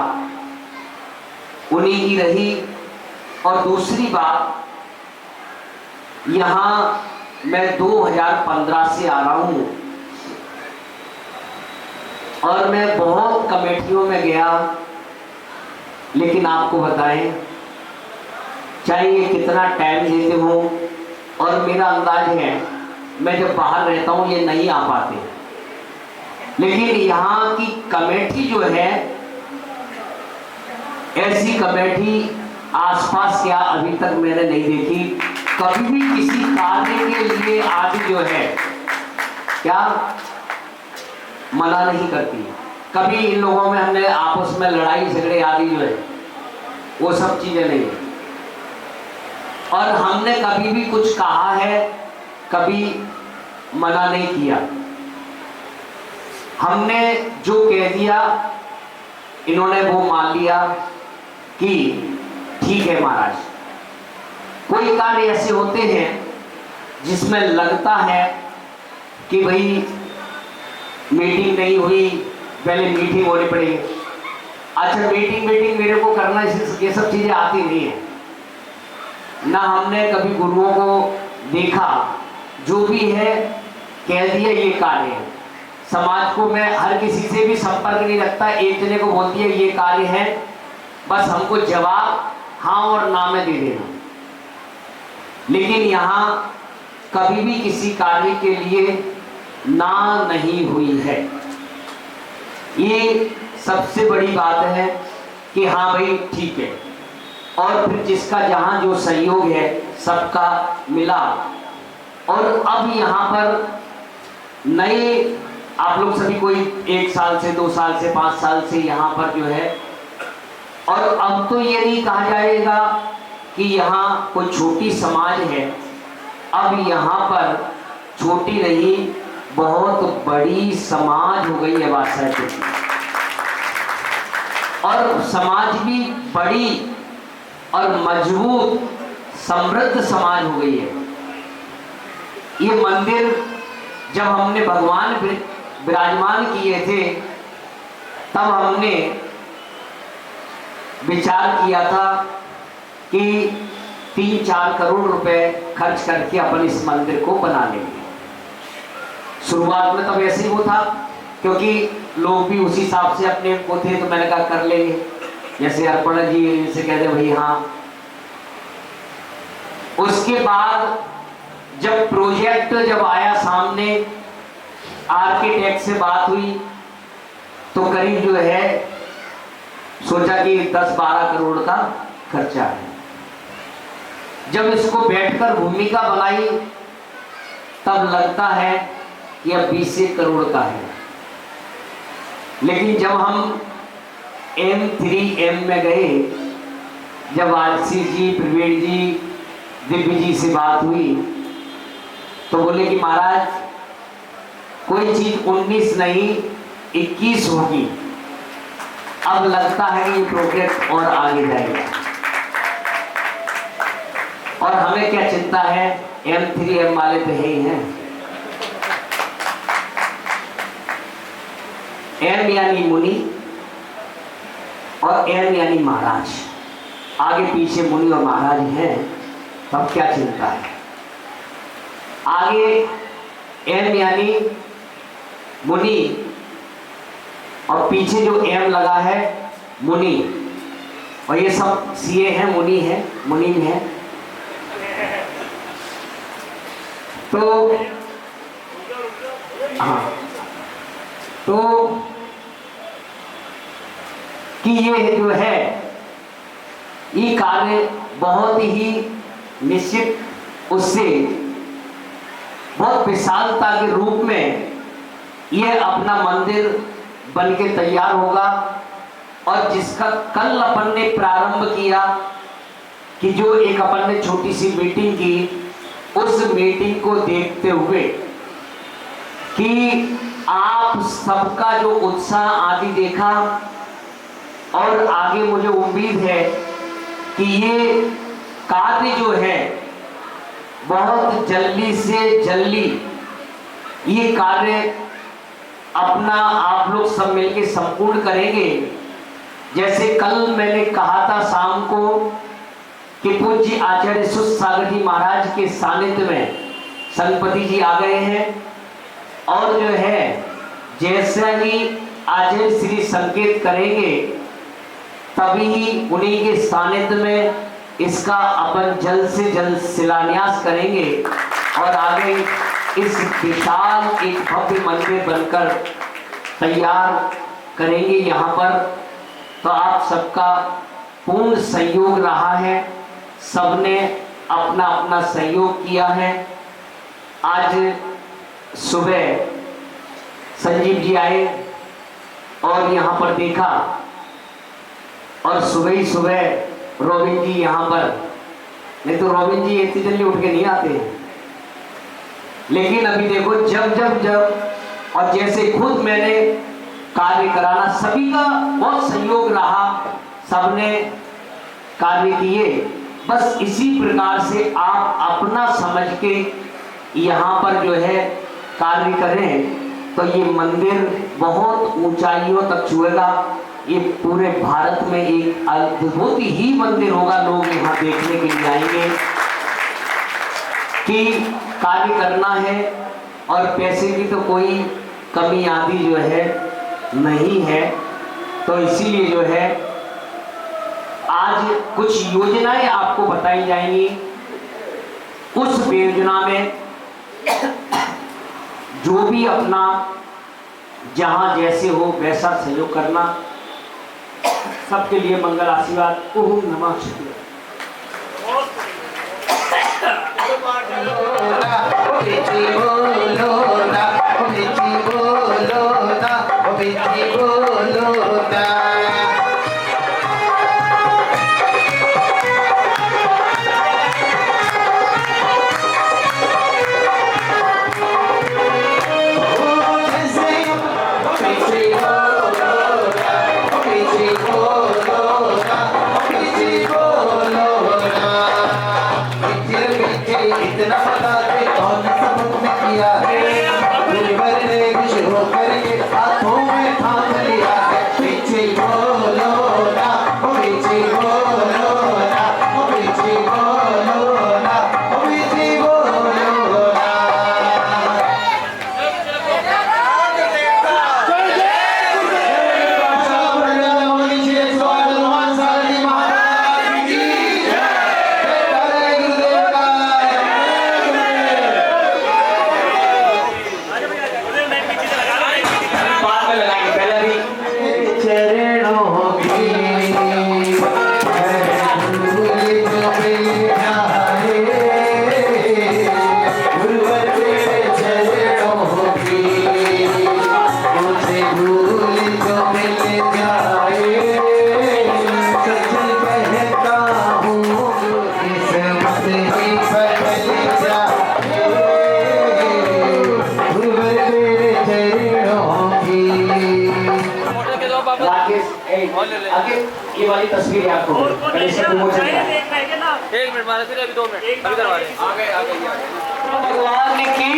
उन्हीं की रही। और दूसरी बात, यहाँ मैं 2015 से आ रहा हूँ, और मैं बहुत कमेटियों में गया, लेकिन आपको बताएं, चाहे ये कितना टाइम देते हो, और मेरा अंदाज है मैं जब बाहर रहता हूँ ये नहीं आ पाते, लेकिन यहाँ की कमेटी जो है, ऐसी कमेटी आसपास क्या अभी तक मैंने नहीं देखी। कभी भी किसी कार्य के लिए आदि जो है क्या मना नहीं करती। कभी इन लोगों में हमने आपस में लड़ाई झगड़े आदि जो है वो सब चीजें नहीं है। और हमने कभी भी कुछ कहा है, कभी मना नहीं किया। हमने जो कह दिया इन्होंने वो मान लिया कि ठीक है महाराज। कोई कार्य ऐसे होते हैं जिसमें लगता है कि भाई मीटिंग नहीं हुई, पहले मीटिंग होनी पड़ेगी। अच्छा, मीटिंग मेरे को करना ये सब चीजें आती नहीं है ना। हमने कभी गुरुओं को देखा, जो भी है कह दिया ये कार्य है। समाज को मैं हर किसी से भी संपर्क नहीं रखता, एक जने को बोल दिया ये कार्य है, बस हमको जवाब हाँ और ना में दे देना। लेकिन यहाँ कभी भी किसी कार्य के लिए ना नहीं हुई है। ये सबसे बड़ी बात है कि हाँ भाई ठीक है। और फिर जिसका जहाँ जो सहयोग है सबका मिला। और अब यहाँ पर नए आप लोग सभी कोई 1 साल से 2 साल से 5 साल से यहाँ पर जो है, और अब तो ये नहीं कहा जाएगा कि यहाँ कोई छोटी समाज है। अब यहाँ पर छोटी नहीं, बहुत बड़ी समाज हो गई है वात्सल्य की, और समाज भी बड़ी और मजबूत समृद्ध समाज हो गई है। ये मंदिर जब हमने भगवान विराजमान किए थे, तब हमने विचार किया था कि 3-4 करोड़ रुपए खर्च करके अपन इस मंदिर को बना लेंगे। शुरुआत में तब ऐसे ही वो था, क्योंकि लोग भी उसी हिसाब से अपने को थे, तो मैंने कहा कर लेंगे। जैसे अर्पण जी से कहते भाई हाँ। उसके बाद जब प्रोजेक्ट जब आया सामने, आर्किटेक्ट से बात हुई, तो करीब जो है सोचा कि 10-12 करोड़ का खर्चा है। जब इसको बैठकर भूमिका बनाई, तब लगता है कि अब 20 करोड़ का है। लेकिन जब हम M3M में गए, जब आरसी जी, प्रवीण जी, दिव्य जी से बात हुई, तो बोले कि महाराज कोई चीज 19 नहीं 21 होगी। अब लगता है कि ये प्रोजेक्ट और आगे जाएगा। और हमें क्या चिंता है, M3M वाले तो है ही हैं। M यानी मुनि और M यानी महाराज, आगे पीछे मुनि और महाराज हैं, तब क्या चिंता है। आगे M यानी मुनि और पीछे जो M लगा है मुनि, और ये सब सीए हैं, मुनि है, मुनि है। तो हाँ, तो कि ये जो है ये कार्य बहुत ही निश्चित, उससे बहुत विशालता के रूप में ये अपना मंदिर बन के तैयार होगा। और जिसका कल अपन ने प्रारंभ किया, कि जो एक अपन ने छोटी सी मीटिंग की, उस मीटिंग को देखते हुए कि आप सबका जो उत्साह आदि देखा, और आगे मुझे उम्मीद है कि ये कार्य जो है बहुत जल्दी से जल्दी ये कार्य अपना आप लोग सब मिलके संपूर्ण करेंगे। जैसे कल मैंने कहा था शाम को कि पूज्य आचार्य सुत सागर जी महाराज के सानिध्य में संगपति जी आ गए हैं, और जो है जैसा ही आज श्री संकेत करेंगे, तभी उन्हीं के सानिध्य में इसका अपन जल्द से जल्द शिलान्यास करेंगे और आगे इस विशाल एक भव्य मंदिर बनकर तैयार करेंगे यहाँ पर। तो आप सबका पूर्ण सहयोग रहा है, सबने अपना अपना सहयोग किया है। आज सुबह संजीव जी आए और यहाँ पर देखा, और सुबह ही सुबह रोबिन जी यहाँ पर, नहीं तो रोबिन जी इतनी जल्दी उठ के नहीं आते, लेकिन अभी देखो जब और जैसे खुद मैंने कार्य कराना, सभी का बहुत सहयोग रहा, सबने कार्य किए। बस इसी प्रकार से आप अपना समझ के यहाँ पर जो है कार्य करें तो ये मंदिर बहुत ऊंचाइयों तक छुएगा। ये पूरे भारत में एक अद्भुत ही मंदिर होगा। लोग यहाँ देखने के लिए आएंगे कि कार्य करना है, और पैसे की तो कोई कमी आदि जो है नहीं है। तो इसीलिए जो है आज कुछ योजनाएं आपको बताई जाएंगी। उस योजना में जो भी अपना जहां जैसे हो वैसा सहयोग करना। सबके लिए मंगल आशीर्वाद। ओम नमः शिवाय। इतना बता दे कौन सबक में किया है, गुरुवर ने कुछ होकर के हाथों में थाम लिया है। पीछे बोलो ना, पीछे बोलो ना, पीछे बोलो ना, पीछे बोलो ना। आगे ये वाली तस्वीर है आपको एक मिनट मारे, अभी 2 मिनट अभी करवा रहे हैं। आगे भगवान की